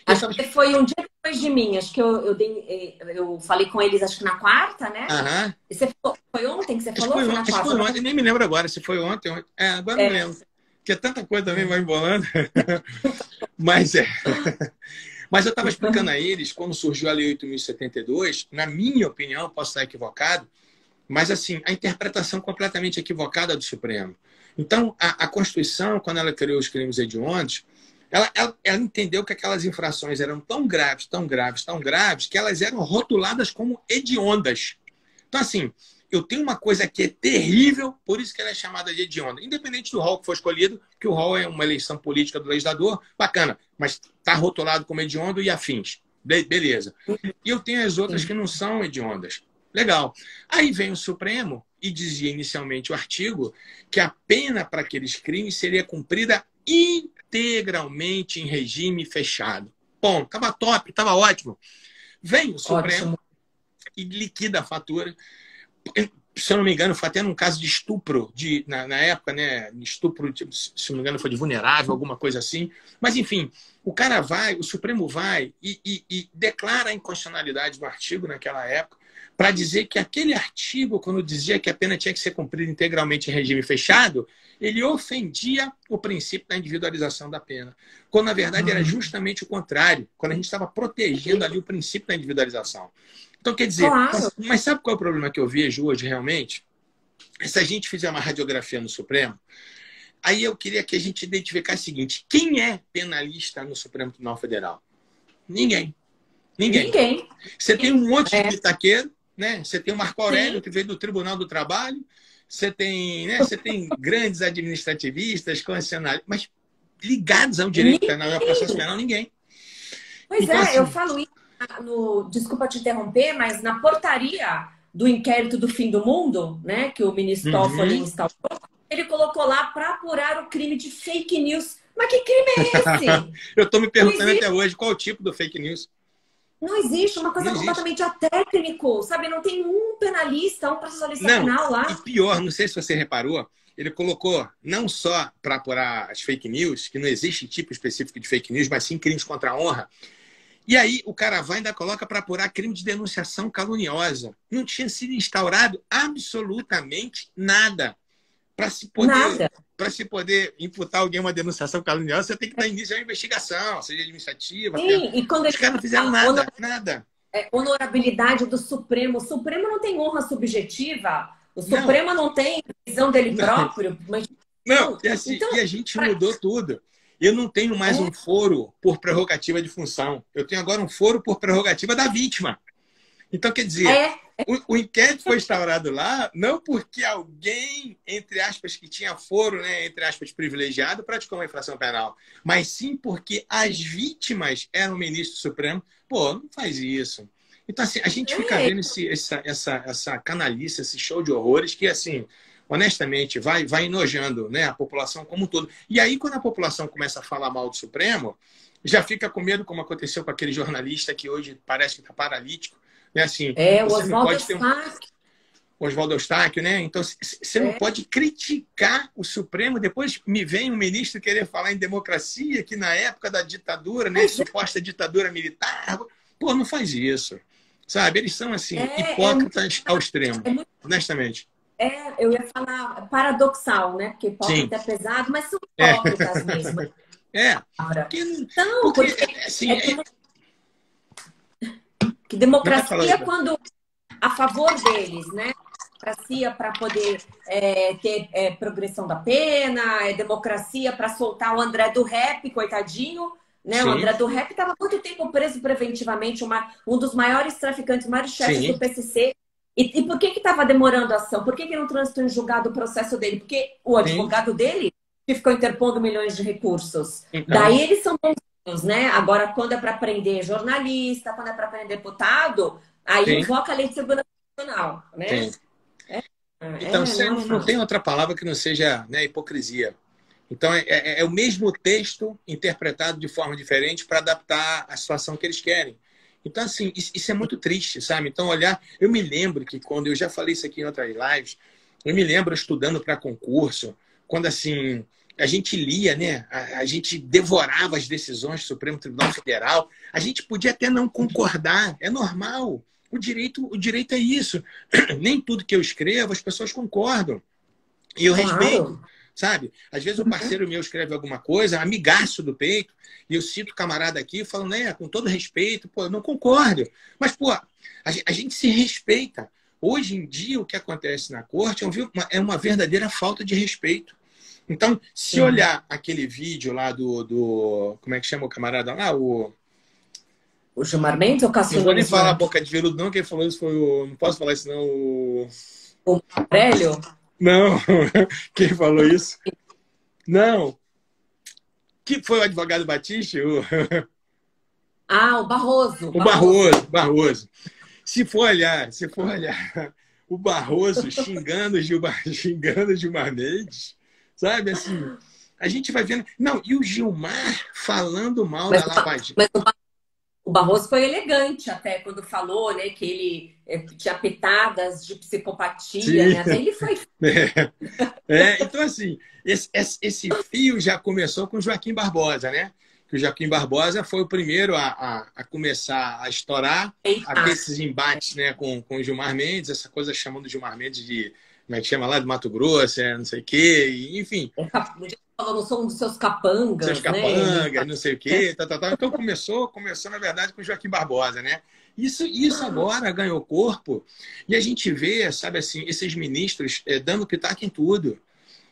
acho estava. que foi um dia depois de mim. Acho que eu falei com eles, acho que na quarta, né? Aham. E você foi ontem que você Acho que falou? Ou foi foi ontem, na acho que quarta? foi ontem, nem me lembro agora se foi ontem. Agora não me É, lembro. Porque tanta coisa também é. vai embolando. Mas é. Mas eu estava explicando a eles, quando surgiu a Lei 8.072, na minha opinião, posso estar equivocado, mas assim, a interpretação completamente equivocada do Supremo. Então, a Constituição, quando ela criou os crimes hediondos, ela entendeu que aquelas infrações eram tão graves, tão graves, tão graves, que elas eram rotuladas como hediondas. Então, assim, eu tenho uma coisa que é terrível, por isso que ela é chamada de hedionda. Independente do rol que for escolhido, que o rol é uma eleição política do legislador, bacana, mas está rotulado como hediondo e afins. Beleza. E eu tenho as outras que não são hediondas. Legal. Aí vem o Supremo e dizia inicialmente o artigo que a pena para aqueles crimes seria cumprida integralmente em regime fechado. Bom, estava top, estava ótimo. Vem o Supremo e liquida a fatura. Se eu não me engano, foi até num caso de estupro, na época, né? Estupro, se não me engano, foi de vulnerável, alguma coisa assim. Mas, enfim, o cara vai, o Supremo vai e declara a inconstitucionalidade do artigo naquela época, para dizer que aquele artigo, quando dizia que a pena tinha que ser cumprida integralmente em regime fechado, ele ofendia o princípio da individualização da pena. Quando, na verdade, era justamente o contrário. Quando a gente estava protegendo ali o princípio da individualização. Então, quer dizer, mas sabe qual é o problema que eu vejo hoje, realmente? Se a gente fizer uma radiografia no Supremo, aí eu queria que a gente identificasse o seguinte: quem é penalista no Supremo Tribunal Federal? Ninguém. Ninguém. Você tem um monte de pitaqueiro, né? Você tem o Marco Aurélio, que veio do Tribunal do Trabalho, você tem, né? Você tem grandes administrativistas, constitucionalistas, mas ligados ao direito penal e ao processo penal, ninguém. Pois então, assim, eu falo isso, desculpa te interromper, mas na portaria do inquérito do fim do mundo, né, que o ministro Toffoli instaurou, ele colocou lá para apurar o crime de fake news. Mas que crime é esse? Eu estou me perguntando até hoje qual o tipo do fake news. Não existe, uma coisa completamente atécnico, sabe? Não tem um penalista, um processualista penal lá. E pior, não sei se você reparou, ele colocou não só para apurar as fake news, que não existe tipo específico de fake news, mas sim crimes contra a honra. E aí o cara vai e ainda coloca para apurar crime de denunciação caluniosa. Não tinha sido instaurado absolutamente nada. Para se poder imputar alguém uma denunciação caluniosa, você tem que dar início a uma investigação, seja administrativa. Sim, e quando os caras não fizeram nada. Honorabilidade do Supremo. O Supremo não tem honra subjetiva. O Supremo não tem visão dele próprio. Mas... Não, e, assim, e a gente mudou tudo. Eu não tenho mais um foro por prerrogativa de função. Eu tenho agora um foro por prerrogativa da vítima. Então, quer dizer, o inquérito foi instaurado lá não porque alguém, entre aspas, que tinha foro, né, entre aspas, privilegiado, praticou uma infração penal, mas sim porque as vítimas eram o ministro Supremo. Pô, não faz isso. Então, assim, a gente fica vendo essa canalice, esse show de horrores que, assim, honestamente, vai enojando, né, a população como um todo. E aí, quando a população começa a falar mal do Supremo, já fica com medo, como aconteceu com aquele jornalista que hoje parece que está paralítico. Né? Assim, o Oswaldo Eustáquio. O Oswaldo Eustáquio, né? Então, você não pode criticar o Supremo. Depois me vem um ministro querer falar em democracia, que na época da ditadura, né, suposta ditadura militar. Pô, não faz isso. Sabe? Eles são, assim, hipócritas ao extremo, honestamente. Eu ia falar paradoxal, né? Porque hipócrita é pesado, mas são hipócritas mesmo. Então, que democracia, quando a favor deles, né? Democracia para poder ter progressão da pena, democracia para soltar o André do Rap, coitadinho, né? O André do Rap estava muito tempo preso preventivamente, um dos maiores traficantes, maiores chefes do PCC. E por que estava demorando a ação? Por que não transitou em julgado o processo dele? Porque o advogado dele que ficou interpondo milhões de recursos. Então... Daí eles são bons, né? Agora, quando é para prender jornalista, quando é para prender deputado, aí invoca a lei de segurança nacional, né? Então, não tem outra palavra que não seja, né, hipocrisia. Então, é o mesmo texto interpretado de forma diferente para adaptar a situação que eles querem. Então, assim, isso é muito triste, sabe? Então, eu me lembro que quando eu já falei isso aqui em outras lives, eu me lembro estudando para concurso, quando, assim, a gente lia, né? A gente devorava as decisões do Supremo Tribunal Federal. A gente podia até não concordar, é normal. O direito é isso. Nem tudo que eu escrevo as pessoas concordam. E eu respeito, sabe? Às vezes o parceiro meu escreve alguma coisa, amigaço do peito, e eu cito o camarada aqui falando, né, com todo respeito, pô, eu não concordo. Mas, pô, a gente se respeita. Hoje em dia, o que acontece na corte é uma verdadeira falta de respeito. Então, se olhar aquele vídeo lá do... Como é que chama o camarada lá? O Gilmar Mendes ou Cássio? Não vou nem falar boca de veludo, não. Quem falou isso foi o... Não posso falar isso, não. O Aurélio? Não, quem falou isso? Não. Que foi o advogado Batista? Ah, o Barroso. O Barroso. Se for olhar o Barroso xingando o Gilmar Mendes, sabe, assim, a gente vai vendo. Não, e o Gilmar falando mal Mas, da Lava Jato. mas o Barroso foi elegante até quando falou, né, que ele tinha pitadas de psicopatia, Sim. né? Até ele foi. Então, assim, esse fio já começou com o Joaquim Barbosa, né? Que o Joaquim Barbosa foi o primeiro a começar a estourar, a ter esses embates, né, com o Gilmar Mendes, essa coisa chamando o Gilmar Mendes de, como é que chama lá, de Mato Grosso, não sei o quê, enfim. Falou, não sou um dos seus capangas, Seus capangas, não sei o quê, tal, tal, tal. Então começou, na verdade, com o Joaquim Barbosa, né? Isso agora ganhou corpo e a gente vê, sabe assim, esses ministros dando pitaco em tudo,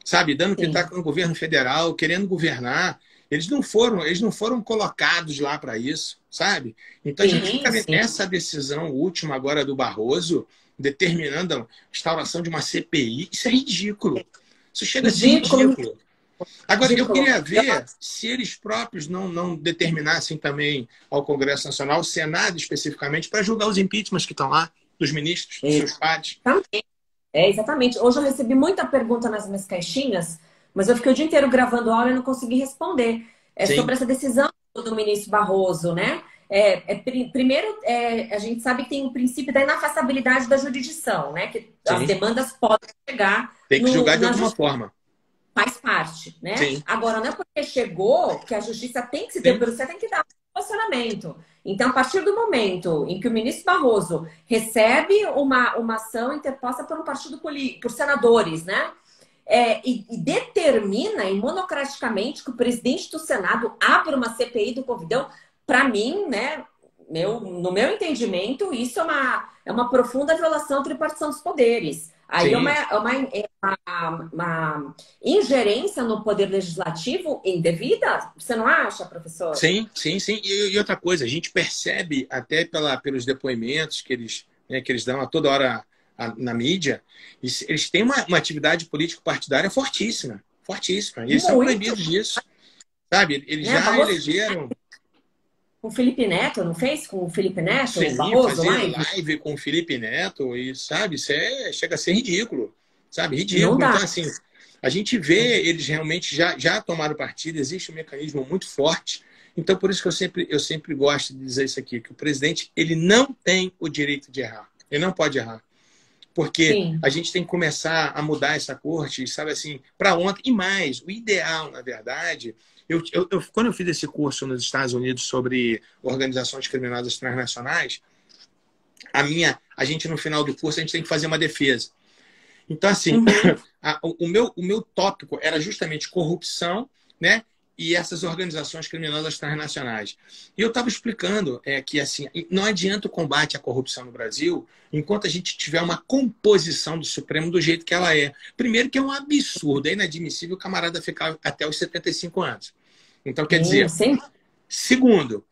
sabe? Dando pitaco no governo federal, querendo governar. Eles não foram colocados lá para isso, sabe? Então a gente fica vendo essa decisão última agora do Barroso, determinando a instauração de uma CPI, isso é ridículo. Isso chega a ser ridículo. Agora, eu queria ver se eles próprios não determinassem também ao Congresso Nacional, o Senado especificamente, para julgar os impeachments que estão lá, dos ministros, dos seus pares. Exatamente. Hoje eu recebi muita pergunta nas minhas caixinhas, mas eu fiquei o dia inteiro gravando aula e não consegui responder. Sobre essa decisão do ministro Barroso, né? Primeiro, a gente sabe que tem o princípio da inafastabilidade da jurisdição, né? Que as demandas podem chegar. Tem que julgar de alguma forma. Faz parte, né? Agora, não é porque chegou que a justiça tem que se debruçar, tem que dar um posicionamento. Então, a partir do momento em que o ministro Barroso recebe uma ação interposta por um partido político, por senadores, né? E determina monocraticamente que o presidente do Senado abra uma CPI do Covidão, para mim, né? No meu entendimento, isso é uma profunda violação da tripartição dos poderes. Aí é uma ingerência no poder legislativo indevida? Você não acha, professor? Sim. E outra coisa, a gente percebe até pelos depoimentos que eles dão a toda hora na mídia, eles têm uma atividade político-partidária fortíssima. Fortíssima. E eles são proibidos disso. Sabe? Eles já elegeram... Com o Felipe Neto, não fez? Com o Felipe Neto? Sim, fazer live com o Felipe Neto, e sabe, isso chega a ser ridículo, sabe? Ridículo. Então, assim, a gente vê, eles realmente já tomaram partido, existe um mecanismo muito forte. Então, por isso que eu sempre gosto de dizer isso aqui, que o presidente, ele não tem o direito de errar. Ele não pode errar. Porque a gente tem que começar a mudar essa corte, sabe, assim, para ontem. E mais, o ideal, na verdade... Quando eu fiz esse curso nos Estados Unidos sobre organizações criminosas transnacionais, a gente, no final do curso, a gente tem que fazer uma defesa. Então, assim, o meu tópico era justamente corrupção, né? E essas organizações criminosas transnacionais. E eu estava explicando que, assim, não adianta o combate à corrupção no Brasil enquanto a gente tiver uma composição do Supremo do jeito que ela é. Primeiro que é um absurdo, é inadmissível o camarada ficar até os 75 anos. Então, quer dizer, segundo,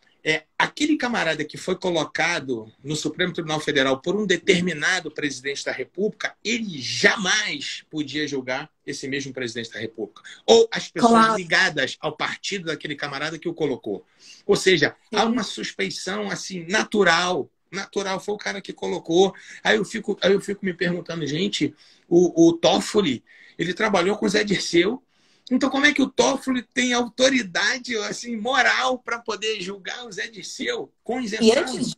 aquele camarada que foi colocado no Supremo Tribunal Federal por um determinado presidente da República, ele jamais podia julgar esse mesmo presidente da República. Ou as pessoas ligadas ao partido daquele camarada que o colocou. Ou seja, há uma suspeição assim natural. Natural, foi o cara que colocou. Aí eu fico me perguntando, gente, o Toffoli, ele trabalhou com o Zé Dirceu. Então, como é que o Toffoli tem autoridade assim, moral para poder julgar o Zé Dirceu com isenção? E antes,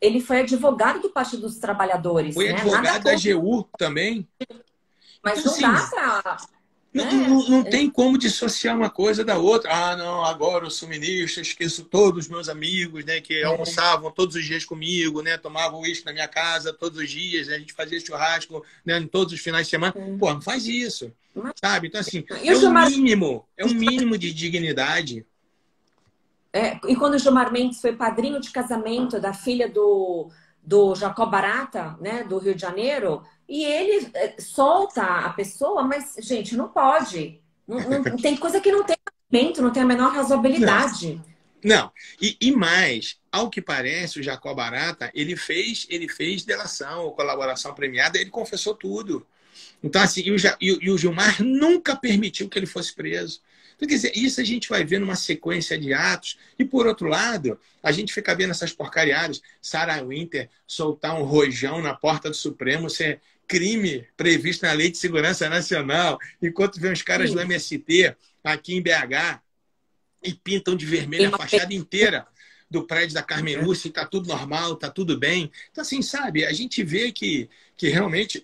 ele foi advogado do Partido dos Trabalhadores. Foi advogado da AGU também. Mas então, não dá para... Não tem como dissociar uma coisa da outra. Ah, não, agora eu sou ministro, esqueço todos os meus amigos, né, que almoçavam todos os dias comigo, né, tomavam uísque na minha casa todos os dias, né, a gente fazia churrasco, né, em todos os finais de semana. Pô, não faz isso, sabe? Então, assim, é um mínimo de dignidade. E quando o Gilmar Mendes foi padrinho de casamento da filha do Jacob Barata, né, do Rio de Janeiro, e ele solta a pessoa, mas, gente, não pode. Não tem coisa que não tem argumento, não tem a menor razoabilidade. Não. E mais, ao que parece, o Jacó Barata, ele fez delação ou colaboração premiada, ele confessou tudo. Então, assim, e o Gilmar nunca permitiu que ele fosse preso. Então, quer dizer, isso a gente vai ver numa sequência de atos. E, por outro lado, a gente fica vendo essas porcariadas. Sarah Winter soltar um rojão na porta do Supremo, ser crime previsto na Lei de Segurança Nacional, enquanto vê os caras do MST aqui em BH e pintam de vermelho a fachada inteira do prédio da Carmen Lúcia, está tudo normal, está tudo bem. Então, assim, sabe, a gente vê que realmente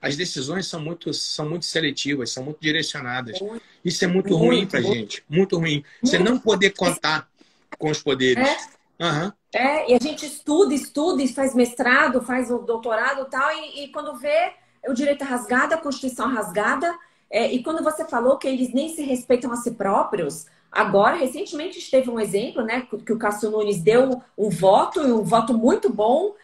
as decisões são muito seletivas, são muito direcionadas. Isso é muito ruim para a gente, muito ruim. Você não poder contar com os poderes. Uhum. E a gente estuda e faz mestrado, faz o doutorado e tal, e quando vê o direito é rasgado, a Constituição é rasgada, e quando você falou que eles nem se respeitam a si próprios, agora, recentemente, teve um exemplo, né, que o Cássio Nunes deu um voto muito bom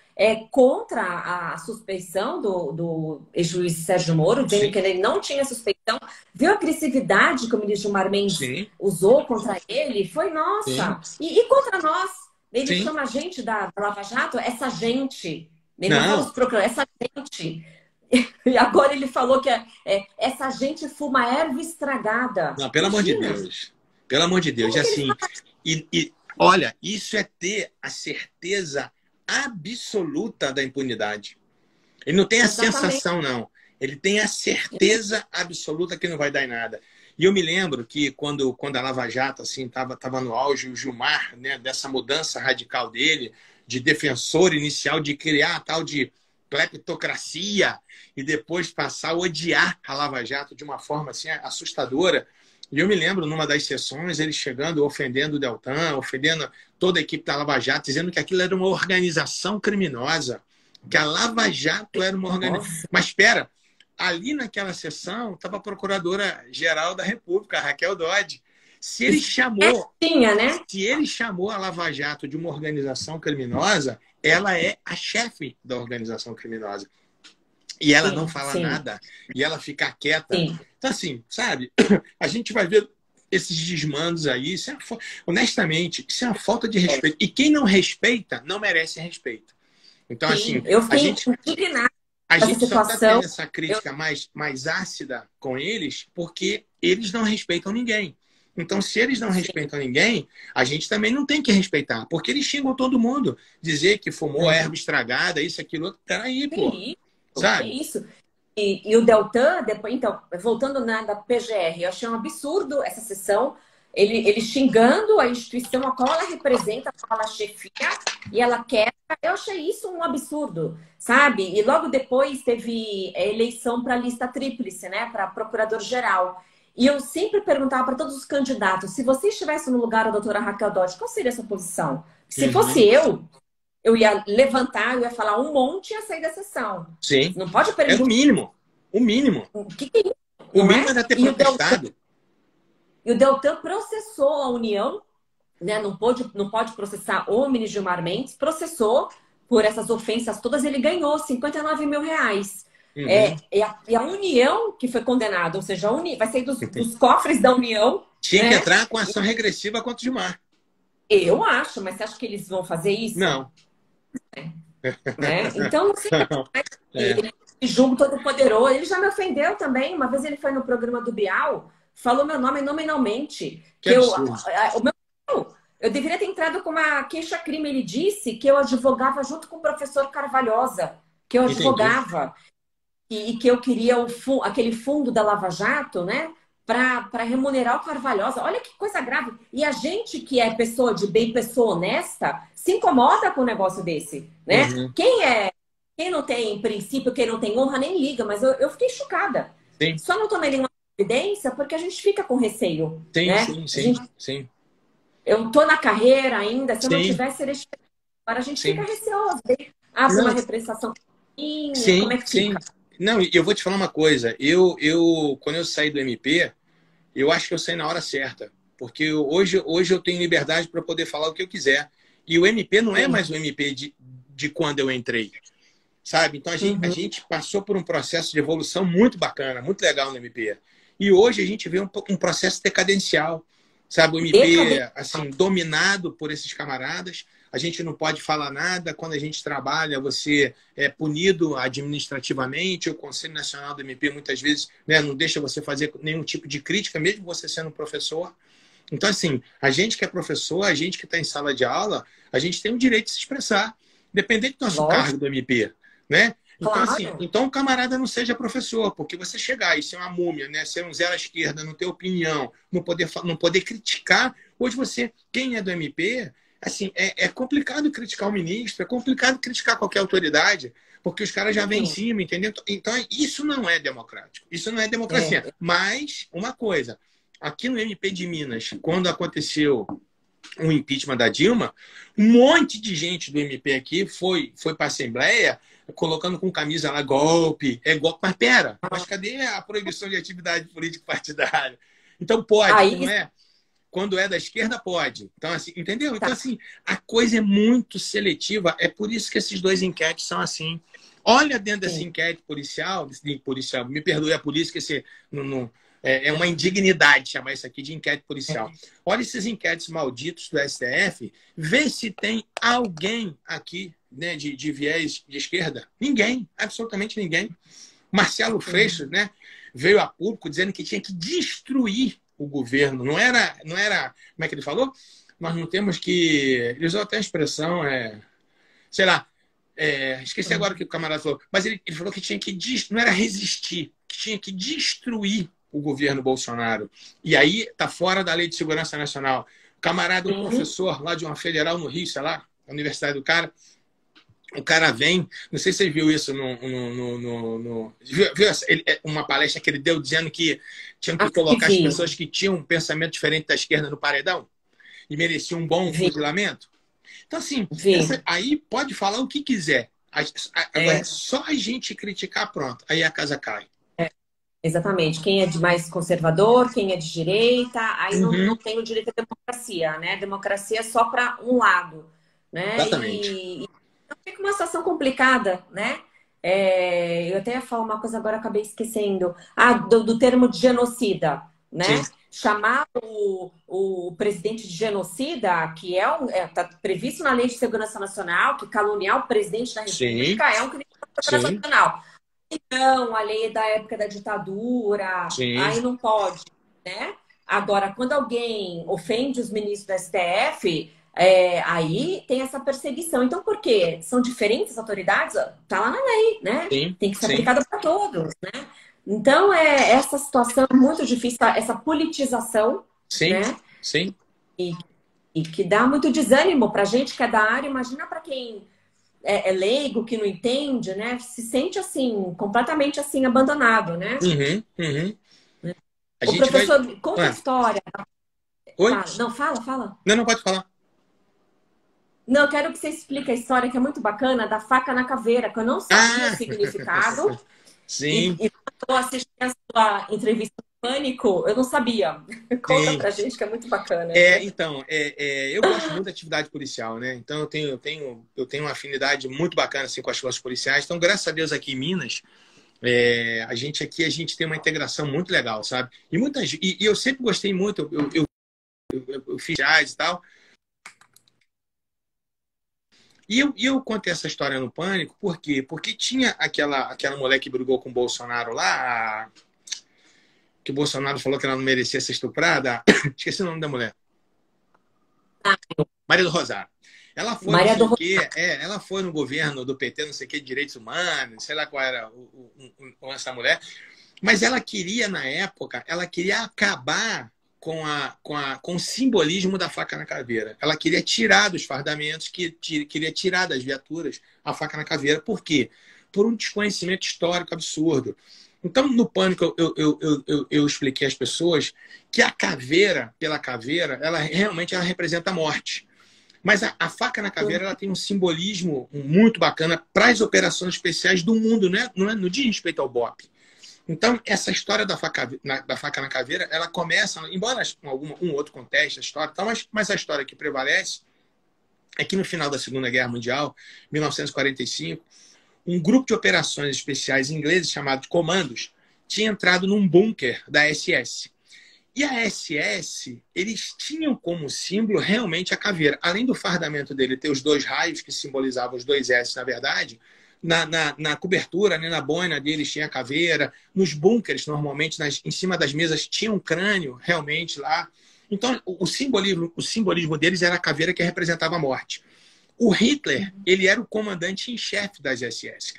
contra a suspeição do ex-juiz Sérgio Moro, dizendo que ele não tinha suspeição. Viu a agressividade que o ministro Gilmar Mendes usou contra ele? Foi nossa! E contra nós? Ele chama a gente da Lava Jato, essa gente. Ele não os procura, essa gente. E agora ele falou que essa gente fuma erva estragada. Não, pelo amor de Deus. Pelo amor de Deus. Assim, olha, isso é ter a certeza absoluta da impunidade. Ele não tem a sensação, não. Ele tem a certeza absoluta que não vai dar em nada. E eu me lembro que quando a Lava Jato assim, tava no auge, o Gilmar, né, dessa mudança radical dele, de defensor inicial, de criar a tal de cleptocracia e depois passar a odiar a Lava Jato de uma forma assim, assustadora. E eu me lembro, numa das sessões, ele chegando, ofendendo o Deltan, ofendendo toda a equipe da Lava Jato, dizendo que aquilo era uma organização criminosa, que a Lava Jato era uma organização... Mas espera, ali naquela sessão estava a Procuradora-Geral da República, a Raquel Dodge. Se ele chamou a Lava Jato de uma organização criminosa, ela é a chefe da organização criminosa. E ela não fala nada. E ela fica quieta. Então, assim, sabe? A gente vai ver esses desmandos aí. Honestamente, isso é uma falta de respeito. E quem não respeita, não merece respeito. Então, assim, eu fiquei indignada. A gente só está tendo essa crítica mais ácida com eles porque eles não respeitam ninguém. Então, se eles não respeitam ninguém, a gente também não tem que respeitar. Porque eles xingam todo mundo. Dizer que fumou erva estragada, isso, aquilo, outro. Peraí, pô. Sabe? É isso. E o Deltan, depois, então, voltando da PGR, eu achei um absurdo essa sessão. Ele xingando a instituição a qual ela representa, a qual ela chefia, e ela quer. Eu achei isso um absurdo, sabe? E logo depois teve a eleição para a lista tríplice, né? Para procurador-geral. E eu sempre perguntava para todos os candidatos, se você estivesse no lugar da doutora Raquel Dodge, qual seria a sua posição? Se fosse eu ia levantar, eu ia falar um monte e ia sair da sessão. Sim. Não pode perguntar. É o mínimo. O mínimo. O que é isso? O mínimo era ter protestado. E o Deltan processou a União, né? Não pode processar o ministro Gilmar Mendes, processou por essas ofensas todas, ele ganhou R$59 mil. E a União que foi condenada, ou seja, vai sair dos cofres da União. Tinha que entrar com ação regressiva contra o Gilmar. Eu acho, mas você acha que eles vão fazer isso? Não. Então, não sei. Ele julgo todo poderoso. Ele já me ofendeu também. Uma vez ele foi no programa do Bial, falou meu nome nominalmente. Eu deveria ter entrado com uma queixa-crime. Ele disse que eu advogava junto com o professor Carvalhosa, que eu advogava e que eu queria aquele fundo da Lava Jato, né? Para remunerar o Carvalhosa. Olha que coisa grave. E a gente que é pessoa de bem, pessoa honesta, se incomoda com um negócio desse, né? Quem não tem princípio, quem não tem honra, nem liga. Mas eu fiquei chocada. Sim. Só não tomei nenhuma evidência porque a gente fica com receio. Sim, né? sim. Eu tô na carreira ainda, se eu não tivesse agora a gente fica receoso. Abre uma repressação. Como é que fica? Não, eu vou te falar uma coisa. Quando eu saí do MP, eu acho que eu saí na hora certa. Porque hoje eu tenho liberdade para poder falar o que eu quiser. E o MP não é mais o MP de quando eu entrei. Sabe? Então a gente passou por um processo de evolução muito bacana, muito legal no MP. E hoje a gente vê um processo decadencial. Sabe, o MP, assim, dominado por esses camaradas. A gente não pode falar nada. Quando a gente trabalha, você é punido administrativamente. O Conselho Nacional do MP, muitas vezes, né, não deixa você fazer nenhum tipo de crítica, mesmo você sendo professor. Então, assim, a gente que é professor, a gente que está em sala de aula, a gente tem o direito de se expressar, independente do nosso cargo do MP, né? Então, Claro. assim, então o camarada não seja professor, porque você chegar e ser uma múmia, né? Ser um zero à esquerda, não ter opinião, não poder criticar. Hoje você, quem é do MP, assim, é complicado criticar o ministro, é complicado criticar qualquer autoridade, porque os caras já vêm em cima, entendeu? Então, isso não é democrático. Isso não é democracia. Mas, uma coisa, aqui no MP de Minas, quando aconteceu o impeachment da Dilma, um monte de gente do MP aqui foi para a Assembleia colocando com camisa lá golpe, golpe. Mas pera, mas cadê a proibição de atividade política partidária? Então pode, não é? Quando é da esquerda, pode. Então, assim, entendeu? Então, assim, a coisa é muito seletiva. É por isso que esses dois enquetes são assim. Olha dentro dessa enquete policial, me perdoe a polícia, que esse é uma indignidade chamar isso aqui de enquete policial. Olha esses enquetes malditos do STF, vê se tem alguém aqui, né, de viés de esquerda. Ninguém, absolutamente ninguém. Marcelo Freixo, né, veio a público dizendo que tinha que destruir o governo. Não era, como é que ele falou? Nós não temos que... Ele usou até a expressão, sei lá, esqueci agora o que o camarada falou, mas ele falou que tinha que, não era resistir, que tinha que destruir o governo Bolsonaro. E aí está fora da Lei de Segurança Nacional. O camarada, um professor lá de uma federal no Rio, sei lá, a universidade do cara, o cara vem, não sei se você viu isso viu uma palestra que ele deu dizendo que tinham que colocar as pessoas que tinham um pensamento diferente da esquerda no paredão e mereciam um bom fuzilamento. Então, assim, aí pode falar o que quiser. Agora, é só a gente criticar, pronto. Aí a casa cai. Exatamente. Quem é de mais conservador, quem é de direita, aí não tem o direito à democracia, né? Democracia é só para um lado, né? Exatamente. E fica uma situação complicada, né? Eu até ia falar uma coisa agora, acabei esquecendo. Do termo de genocida, né? Sim. Chamar o presidente de genocida, que está previsto na Lei de Segurança Nacional, que caluniar o presidente da República é um crime nacional. Então, a lei da época da ditadura, aí não pode, né? Agora, quando alguém ofende os ministros do STF, aí tem essa perseguição. Então, por quê? São diferentes autoridades? Tá lá na lei, né? Tem que ser aplicada para todos, né? Então, essa situação é muito difícil, essa politização, né? Sim. E que dá muito desânimo para a gente que é da área. Imagina para quem é leigo, que não entende, né? Se sente assim, completamente assim, abandonado, né? O professor, conta a história. Oi? Não, fala. Não, pode falar. Não, eu quero que você explique a história, que é muito bacana, da faca na caveira, que eu não sabia o significado. Sim. E quando eu assisti a sua entrevista no Pânico, eu não sabia. Conta pra gente, que é muito bacana. Então, eu gosto muito da atividade policial, né? Então, eu tenho uma afinidade muito bacana assim, com as forças policiais. Então, graças a Deus, aqui em Minas, a gente tem uma integração muito legal, sabe? E eu sempre gostei muito, eu fiz jazz e tal. E eu contei essa história no Pânico, por quê? Porque tinha aquela mulher que brigou com o Bolsonaro lá, que o Bolsonaro falou que ela não merecia ser estuprada. Esqueci o nome da mulher. Maria do Rosário. Ela foi, ela foi no governo do PT, não sei o que, de direitos humanos, sei lá qual era essa mulher. Mas ela queria, na época, acabar com o simbolismo da faca na caveira. Ela queria tirar dos fardamentos, queria tirar das viaturas a faca na caveira. Por quê? Por um desconhecimento histórico absurdo. Então, no Pânico, eu expliquei às pessoas que a caveira, pela caveira, ela realmente representa a morte. Mas a faca na caveira ela tem um simbolismo muito bacana para as operações especiais do mundo, não diz respeito ao BOP. Então, essa história da faca na caveira, ela começa, embora um outro contexto, a história, mas a história que prevalece é que no final da Segunda Guerra Mundial, 1945, um grupo de operações especiais ingleses chamado de Comandos tinha entrado num bunker da SS. E a SS, eles tinham como símbolo realmente a caveira. Além do fardamento dele ter os dois raios, que simbolizavam os dois S, na verdade, na cobertura, né, na boina deles tinha a caveira. Nos bunkers, normalmente, em cima das mesas, tinha um crânio, realmente, lá. Então, o simbolismo deles era a caveira que representava a morte. O Hitler, ele era o comandante em chefe das SS.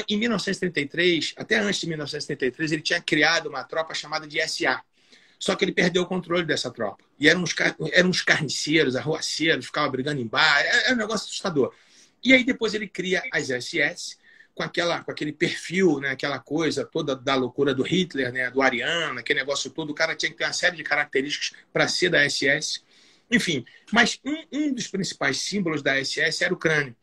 Em 1933, até antes de 1933, ele tinha criado uma tropa chamada de SA. Só que ele perdeu o controle dessa tropa. E eram uns carniceiros, arruaceiros, ficavam brigando em bar. Era um negócio assustador. E aí depois ele cria as SS com aquele perfil, né, aquela coisa toda da loucura do Hitler, né, do Ariano, aquele negócio todo. O cara tinha que ter uma série de características para ser da SS. Enfim, mas um dos principais símbolos da SS era o crânio.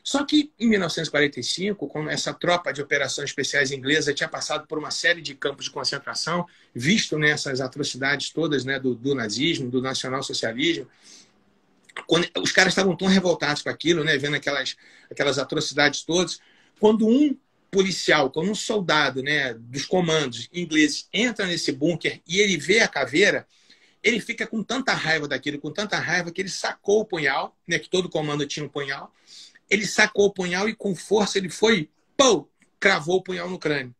Só que em 1945, quando essa tropa de operações especiais inglesa tinha passado por uma série de campos de concentração, visto nessas atrocidades todas, né, do nazismo, do nacionalsocialismo, quando os caras estavam tão revoltados com aquilo, né, vendo aquelas atrocidades todas, quando um policial, quando um soldado, né, dos comandos ingleses entra nesse bunker e ele vê a caveira, ele fica com tanta raiva daquilo, com tanta raiva que ele sacou o punhal, né, que todo comando tinha um punhal. Ele sacou o punhal e com força ele foi, pô, cravou o punhal no crânio.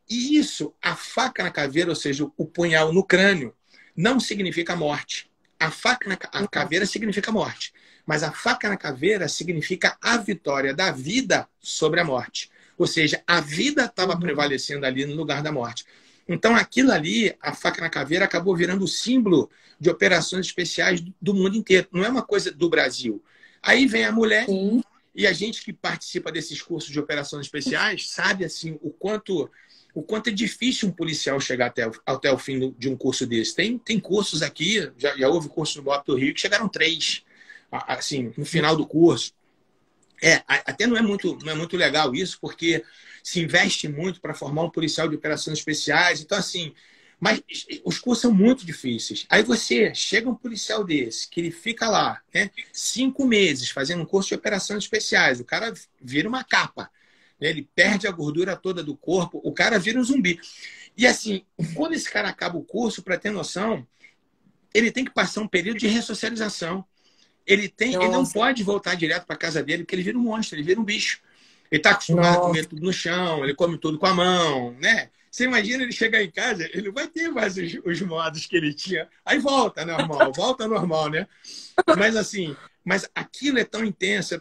E isso, a faca na caveira, ou seja, o punhal no crânio, não significa morte. A faca na caveira significa morte. Mas a faca na caveira significa a vitória da vida sobre a morte. Ou seja, a vida estava prevalecendo ali no lugar da morte. Então, aquilo ali, a faca na caveira, acabou virando o símbolo de operações especiais do mundo inteiro. Não é uma coisa do Brasil. Aí vem a mulher. Sim. E a gente que participa desses cursos de operações especiais sabe assim, o quanto é difícil um policial chegar até o fim de um curso desse. Tem cursos aqui, já houve curso no BOP do Rio, que chegaram 3, assim, no final do curso. Até não é muito legal isso, porque se investe muito para formar um policial de operações especiais. Então, assim, mas os cursos são muito difíceis. Aí você chega um policial desse, que ele fica lá, né, 5 meses fazendo um curso de operações especiais. O cara vira uma capa, né, ele perde a gordura toda do corpo, o cara vira um zumbi. E assim, quando esse cara acaba o curso, para ter noção, ele tem que passar um período de ressocialização. Ele não pode voltar direto para casa dele, porque ele vira um monstro, ele vira um bicho. Ele está acostumado a comer tudo no chão, ele come tudo com a mão, né? Você imagina ele chegar em casa, ele vai ter mais os modos que ele tinha. Aí volta ao normal, né? Mas assim, aquilo é tão intenso,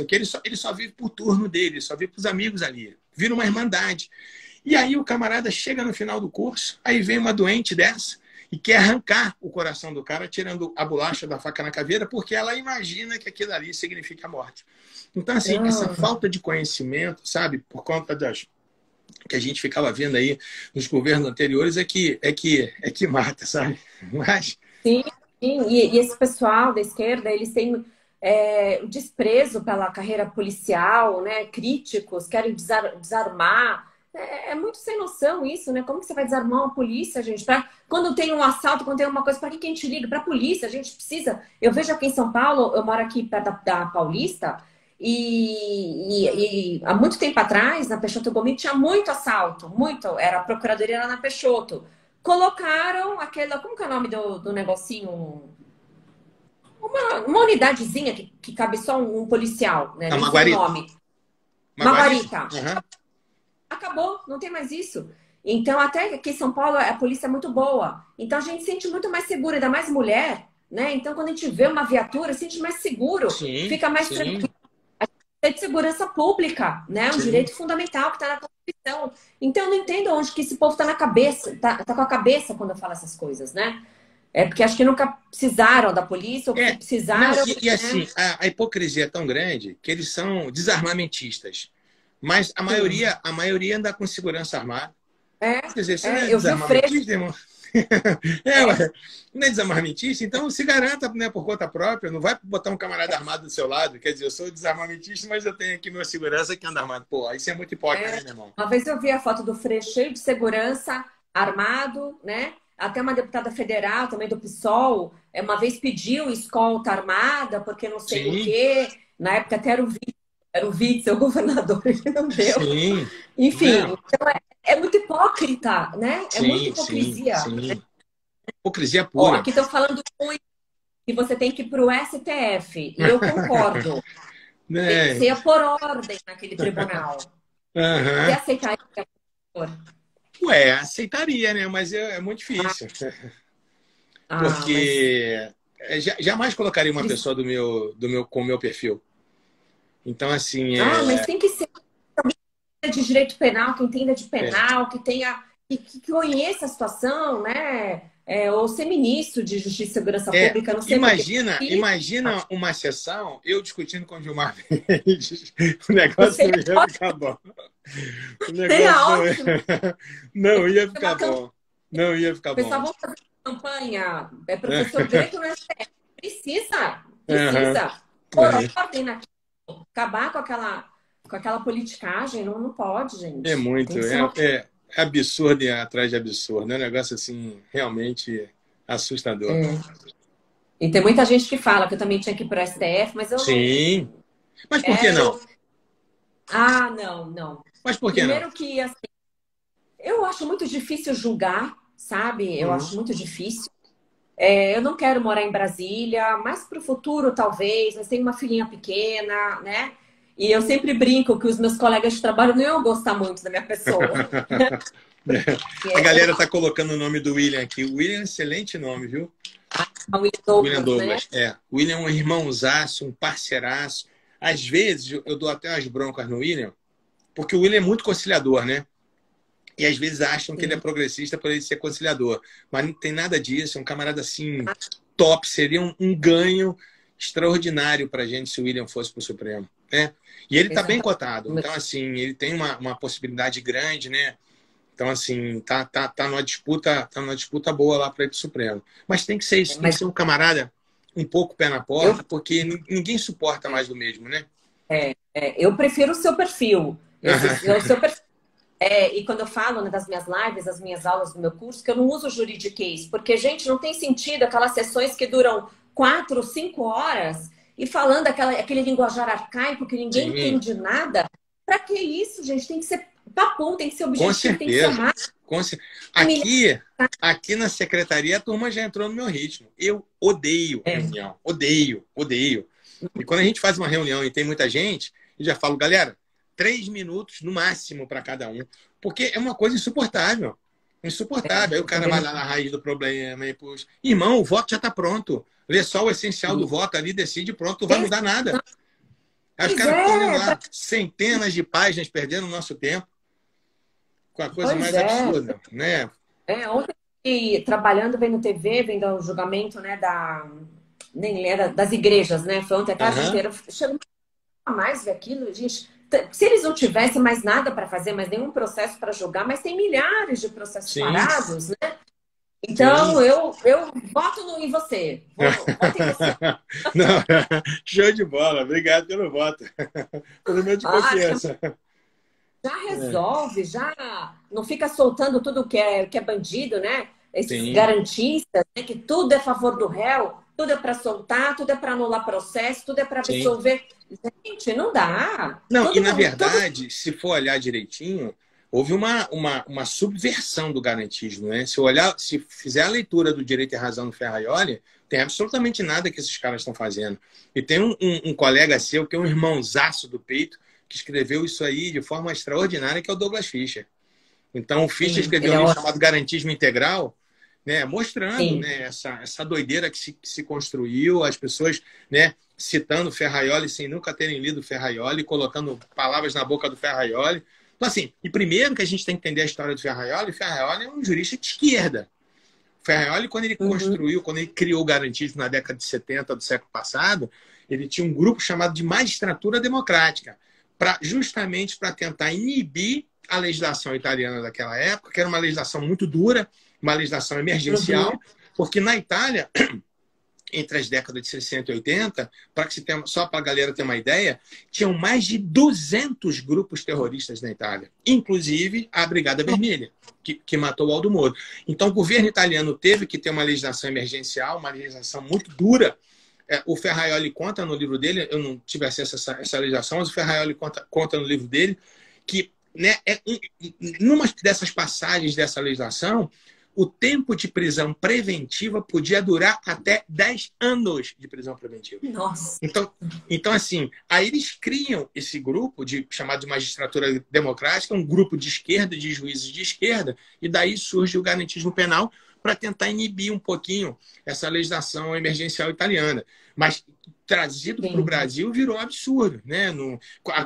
que ele só vive por turno dele, só vive para os amigos ali. Vira uma irmandade. E aí o camarada chega no final do curso, aí vem uma doente dessa e quer arrancar o coração do cara, tirando a bolacha da faca na caveira, porque ela imagina que aquilo ali significa a morte. Então, assim, essa falta de conhecimento, sabe, por conta que a gente ficava vendo aí nos governos anteriores, é que mata, sabe? Mas... Sim, e esse pessoal da esquerda, eles têm o desprezo pela carreira policial, né? Críticos, querem desarmar. É muito sem noção isso, né? Como que você vai desarmar uma polícia, gente? Quando tem um assalto, quando tem uma coisa, para que a gente liga? Para a polícia, a gente precisa... Eu vejo aqui em São Paulo, eu moro aqui perto da Paulista, e há muito tempo atrás, na Peixoto Gomes, tinha muito assalto, muito. Era a procuradoria lá na Peixoto. Colocaram aquela... Como que é o nome do negocinho? Uma unidadezinha que cabe só um policial, né? Uma guarita. Uma guarita. Uhum. Acabou, não tem mais isso. Então, até aqui em São Paulo, a polícia é muito boa. Então, a gente se sente muito mais segura, ainda mais mulher, né? Então, quando a gente vê uma viatura, se sente mais seguro, fica mais tranquilo. A gente tem de segurança pública, né? Um direito fundamental que está na Constituição. Então, eu não entendo onde que esse povo está na cabeça, tá com a cabeça quando eu falo essas coisas, né? É porque acho que nunca precisaram da polícia, ou precisaram... E assim, a hipocrisia é tão grande que eles são desarmamentistas. Mas a maioria anda com segurança armada. Quer dizer, você não é desarmamentista, irmão? Não é desarmamentista? Então se garanta, né, por conta própria. Não vai botar um camarada armado do seu lado. Quer dizer, eu sou desarmamentista, mas eu tenho aqui meu segurança que anda armado. Pô, isso é muito hipócrita, né, meu irmão? Uma vez eu vi a foto do Frei cheio de segurança, armado, né? Até uma deputada federal, também do PSOL, uma vez pediu escolta armada, porque não sei o quê. Na época até era o Witzel, o governador, que não deu. Sim. Enfim, então é muito hipócrita, né? É muita Sim, sim, hipocrisia. sim. Hipocrisia Ó, pura. aqui estão falando muito que você tem que ir para o STF, e eu concordo. Tem que Né? ser por ordem naquele tribunal. Você Aham. aceitaria, por favor? Ué, aceitaria, né? Mas é muito difícil. Mas Porque jamais colocaria uma pessoa com o meu perfil. Então, assim, mas tem que ser de direito penal, que entenda de é, penal, que tenha, que conheça a situação, né? Ou ser ministro de Justiça e Segurança Pública, não sei porque. imagina uma sessão, eu discutindo com o Gilmar Mendes, o negócio Você não ia ficar bom. O seria negócio ótimo. não ia ficar Uma campanha. bom. Não ia ficar O pessoal bom. vão fazer campanha. Professor Greco no STF. Precisa, Aham. precisa. Por ordem naquilo. Acabar com aquela politicagem, não pode, É gente. muito, Tem que ser uma. é absurdo e atrás de absurdo. É um negócio assim, realmente assustador. É. E tem muita gente que fala que eu também tinha que ir para o STF, mas eu Sim. não. Mas por que não? Não, não. Mas por que não? Primeiro que assim, eu acho muito difícil julgar, sabe? Eu Uhum. acho muito difícil. Eu não quero morar em Brasília, mas para o futuro, talvez. Mas tenho uma filhinha pequena, né? E eu sempre brinco que os meus colegas de trabalho não iam gostar muito da minha pessoa. A galera tá colocando o nome do William aqui. O William é um excelente nome, viu? A William William Douglas, né? Douglas. É. O William é um irmãozaço, um parceiraço. Às vezes eu dou até umas broncas no William, porque o William é muito conciliador, né? E às vezes acham que ele é Sim. progressista por ele ser conciliador. Mas não tem nada disso. É um camarada assim, top. Seria um ganho extraordinário para a gente se o William fosse para o Supremo, né? E ele está bem cotado. Então, assim, ele tem uma possibilidade grande, né? Então, assim, tá numa disputa boa lá para ir para o Supremo. Mas tem que ser isso, tem que Mas ser um camarada um pouco pé na porta, porque ninguém suporta mais do mesmo, né? eu prefiro o seu perfil. O seu perfil. E quando eu falo, né, das minhas lives, das minhas aulas do meu curso, que eu não uso juridiquês, porque, gente, não tem sentido aquelas sessões que duram 4 ou 5 horas e falando aquele linguajar arcaico que ninguém Sim, entende nada. Pra que isso, gente? Tem que ser papum, tem que ser com objetivo, tem que ser certeza. rápido. Aqui na secretaria a turma já entrou no meu ritmo. Eu odeio reunião. Odeio, odeio. E quando a gente faz uma reunião e tem muita gente, eu já falo, galera, 3 minutos no máximo para cada um. Porque é uma coisa insuportável. Insuportável. Aí o cara vai lá na raiz do problema e puxa. Irmão, o voto já está pronto. Lê só o essencial do voto ali, decide, pronto, não vai mudar nada. Aí os Pois caras ficam lendo é, lá centenas de páginas, perdendo o nosso tempo, com a coisa pois mais é. absurda, né? Ontem, trabalhando, vendo TV, vendo o julgamento, né, nem lembro, das igrejas, né? Foi ontem a tarde Aham. inteira. Chegou a mais ver aquilo, gente. Se eles não tivessem mais nada para fazer, mais nenhum processo para julgar, mas tem milhares de processos Sim, parados, né? sim. Então, eu voto em você. Voto em você. Não, show de bola. Obrigado pelo voto. Pelo meu de Ah, confiança. já resolve, já não fica soltando tudo que é bandido, né? Esses Sim, garantistas, né? Que tudo é a favor do réu, tudo é para soltar, tudo é para anular processo, tudo é para sim. absolver. Gente, não dá. Não, e Todo na mundo, verdade, se for olhar direitinho, houve uma subversão do garantismo, né? Se fizer a leitura do Direito e Razão do Ferraioli, tem absolutamente nada que esses caras estão fazendo. E tem um colega seu, que é um irmãozaço do peito, que escreveu isso aí de forma extraordinária, que é o Douglas Fischer. Então, o Fischer sim, escreveu ele um é livro ótimo. chamado Garantismo Integral, né, mostrando, Sim. né, essa doideira que se construiu, as pessoas, né, citando Ferraioli sem nunca terem lido Ferraioli, colocando palavras na boca do Ferraioli. Então, assim, e primeiro que a gente tem que entender a história do Ferraioli é um jurista de esquerda. Ferraioli, quando ele Uhum. construiu, quando ele criou o garantismo na década de 70 do século passado, ele tinha um grupo chamado de Magistratura Democrática, justamente para tentar inibir a legislação italiana daquela época, que era uma legislação muito dura, uma legislação Uhum. emergencial, porque na Itália, entre as décadas de 60 e 80, só para a galera ter uma ideia, tinham mais de 200 grupos terroristas na Itália, inclusive a Brigada Vermelha, que matou o Aldo Moro. Então, o governo italiano teve que ter uma legislação emergencial, uma legislação muito dura. O Ferraioli conta no livro dele, eu não tive acesso a essa legislação, mas o Ferraioli conta no livro dele que né, numa dessas passagens dessa legislação, o tempo de prisão preventiva podia durar até 10 anos de prisão preventiva. Nossa. Então, assim, aí eles criam esse grupo chamado de magistratura democrática, um grupo de esquerda, de juízes de esquerda, e daí surge o garantismo penal para tentar inibir um pouquinho essa legislação emergencial italiana. Mas trazido para o Brasil virou um absurdo, né?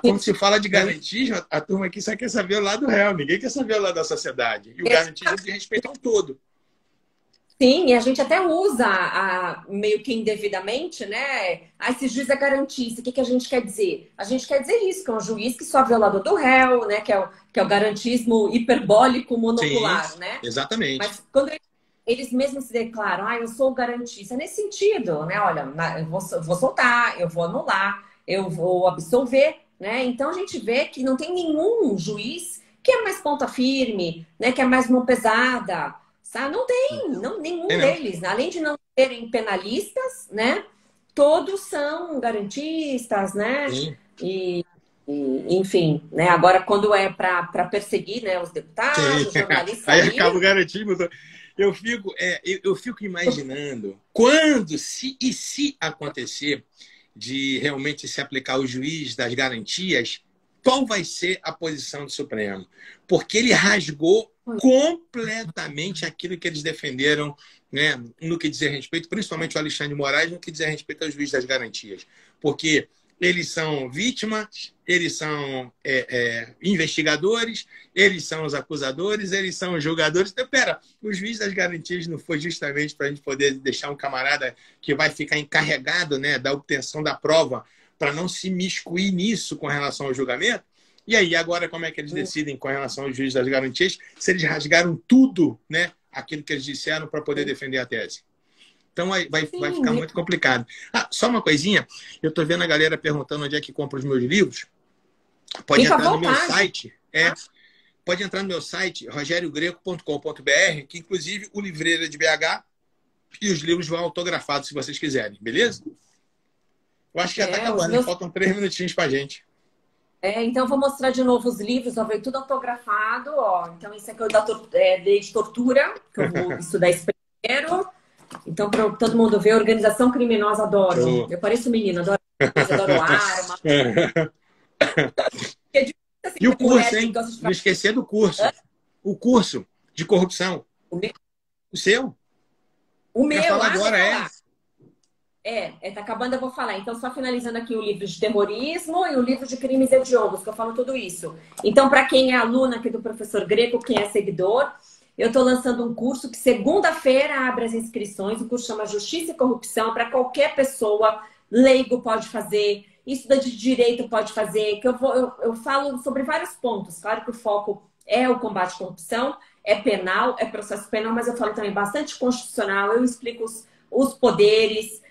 Quando se fala de garantismo, a turma aqui só quer saber o lado real, ninguém quer saber o lado da sociedade. E o garantismo de respeito ao todo. Sim, e a gente até usa meio que indevidamente, né? Esse juiz é garantista. O que a gente quer dizer? A gente quer dizer isso, que é um juiz que só vê o lado do réu, né? Que é o garantismo hiperbólico monocular, Sim, né? exatamente. Mas quando eles mesmos se declaram, eu sou o garantista, nesse sentido, né? Olha, eu vou soltar, eu vou anular, eu vou absolver, né? Então a gente vê que não tem nenhum juiz que é mais ponta firme, né? Que é mais mão pesada, sabe? Não tem, nenhum deles. Além de não serem penalistas, né? Todos são garantistas, né? Sim. Enfim, né? Agora quando é para perseguir, né? Os deputados, os jornalistas... Aí acaba o garantismo. Eu fico imaginando quando, se acontecer de realmente se aplicar o juiz das garantias, qual vai ser a posição do Supremo? Porque ele rasgou completamente aquilo que eles defenderam, né, no que diz respeito, principalmente o Alexandre de Moraes, no que diz respeito ao juiz das garantias. Porque eles são vítimas, eles são investigadores, eles são os acusadores, eles são os julgadores. Então, o juiz das garantias não foi justamente para a gente poder deixar um camarada que vai ficar encarregado, né, da obtenção da prova para não se miscuir nisso com relação ao julgamento? E aí, agora, como é que eles decidem com relação ao juiz das garantias, se eles rasgaram tudo, né, aquilo que eles disseram para poder defender a tese? Então vai ficar muito complicado. Só uma coisinha. Eu estou vendo a galera perguntando onde é que compra os meus livros. Pode entrar no meu site. Pode entrar no meu site, rogeriogreco.com.br, que inclusive o livreiro é de BH e os livros vão autografados, se vocês quiserem. Beleza? Eu acho que já está acabando. Faltam 3 minutinhos para a gente. Então eu vou mostrar de novo os livros. Ó, veio tudo autografado. Ó. Então esse aqui é de tortura, que eu vou estudar esse primeiro. Então, para todo mundo ver, organização criminosa, adoro. Eu pareço menina, adoro arma. E o curso, hein? Não esquecer do curso. O curso de corrupção. O seu? O meu, falar agora, tá acabando, eu vou falar. Então, só finalizando aqui o livro de terrorismo e o livro de crimes hediondos, que eu falo tudo isso. Então, para quem é aluna aqui do professor Greco, quem é seguidor, eu estou lançando um curso que segunda-feira abre as inscrições. O curso chama Justiça e Corrupção, para qualquer pessoa, leigo pode fazer, estudante de direito pode fazer, que eu falo sobre vários pontos. Claro que o foco é o combate à corrupção, é penal, é processo penal, mas eu falo também bastante constitucional, eu explico os poderes,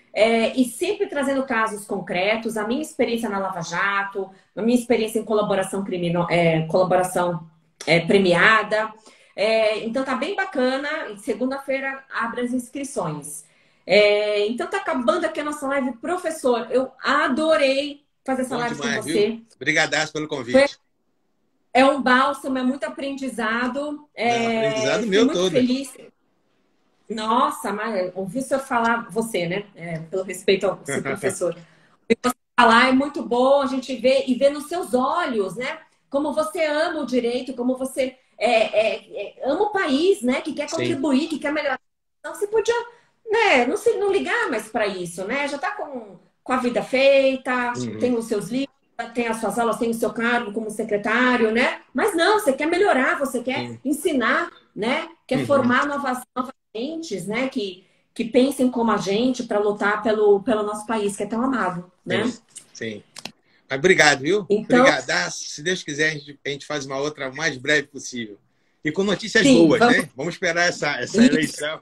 e sempre trazendo casos concretos, a minha experiência na Lava Jato, a minha experiência em colaboração premiada. Então tá bem bacana. Segunda-feira abre as inscrições. Então tá acabando aqui a nossa live. Professor, eu adorei fazer essa live com você. Obrigadaço pelo convite. É um bálsamo, é muito aprendizado. Aprendizado meu muito todo. Feliz. Nossa, mas ouvir o senhor falar, você, né? Pelo respeito ao seu professor. Ouvir você falar é muito bom, a gente vê e vê nos seus olhos, né? Como você ama o direito, como você ama o país, né? Que quer contribuir, que quer melhorar. Então você podia, né? Não ligar mais para isso, né? Já está com a vida feita, tem os seus livros, tem as suas aulas, tem o seu cargo como secretário, né? Mas não, você quer melhorar, você quer ensinar, né? Quer formar novas mentes, né? Que pensem como a gente para lutar pelo nosso país, que é tão amado, né? Sim. Mas obrigado, viu? Então, Obrigadaço. Se Deus quiser, a gente faz uma outra o mais breve possível. E com notícias boas, né? Vamos esperar essa eleição,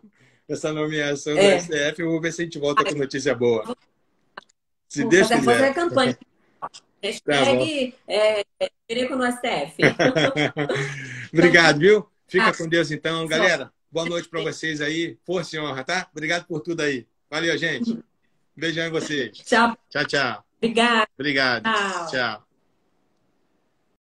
essa nomeação do STF. Eu vou ver se a gente volta com notícia boa. Se Deus quiser. Fazer a campanha. Hashtag Greco no STF. Obrigado, viu? Fica com Deus, então. Galera, boa noite para vocês aí. Força e honra, tá? Obrigado por tudo aí. Valeu, gente. Beijão em vocês. Tchau. Tchau, tchau. Obrigada. Obrigado. Tchau.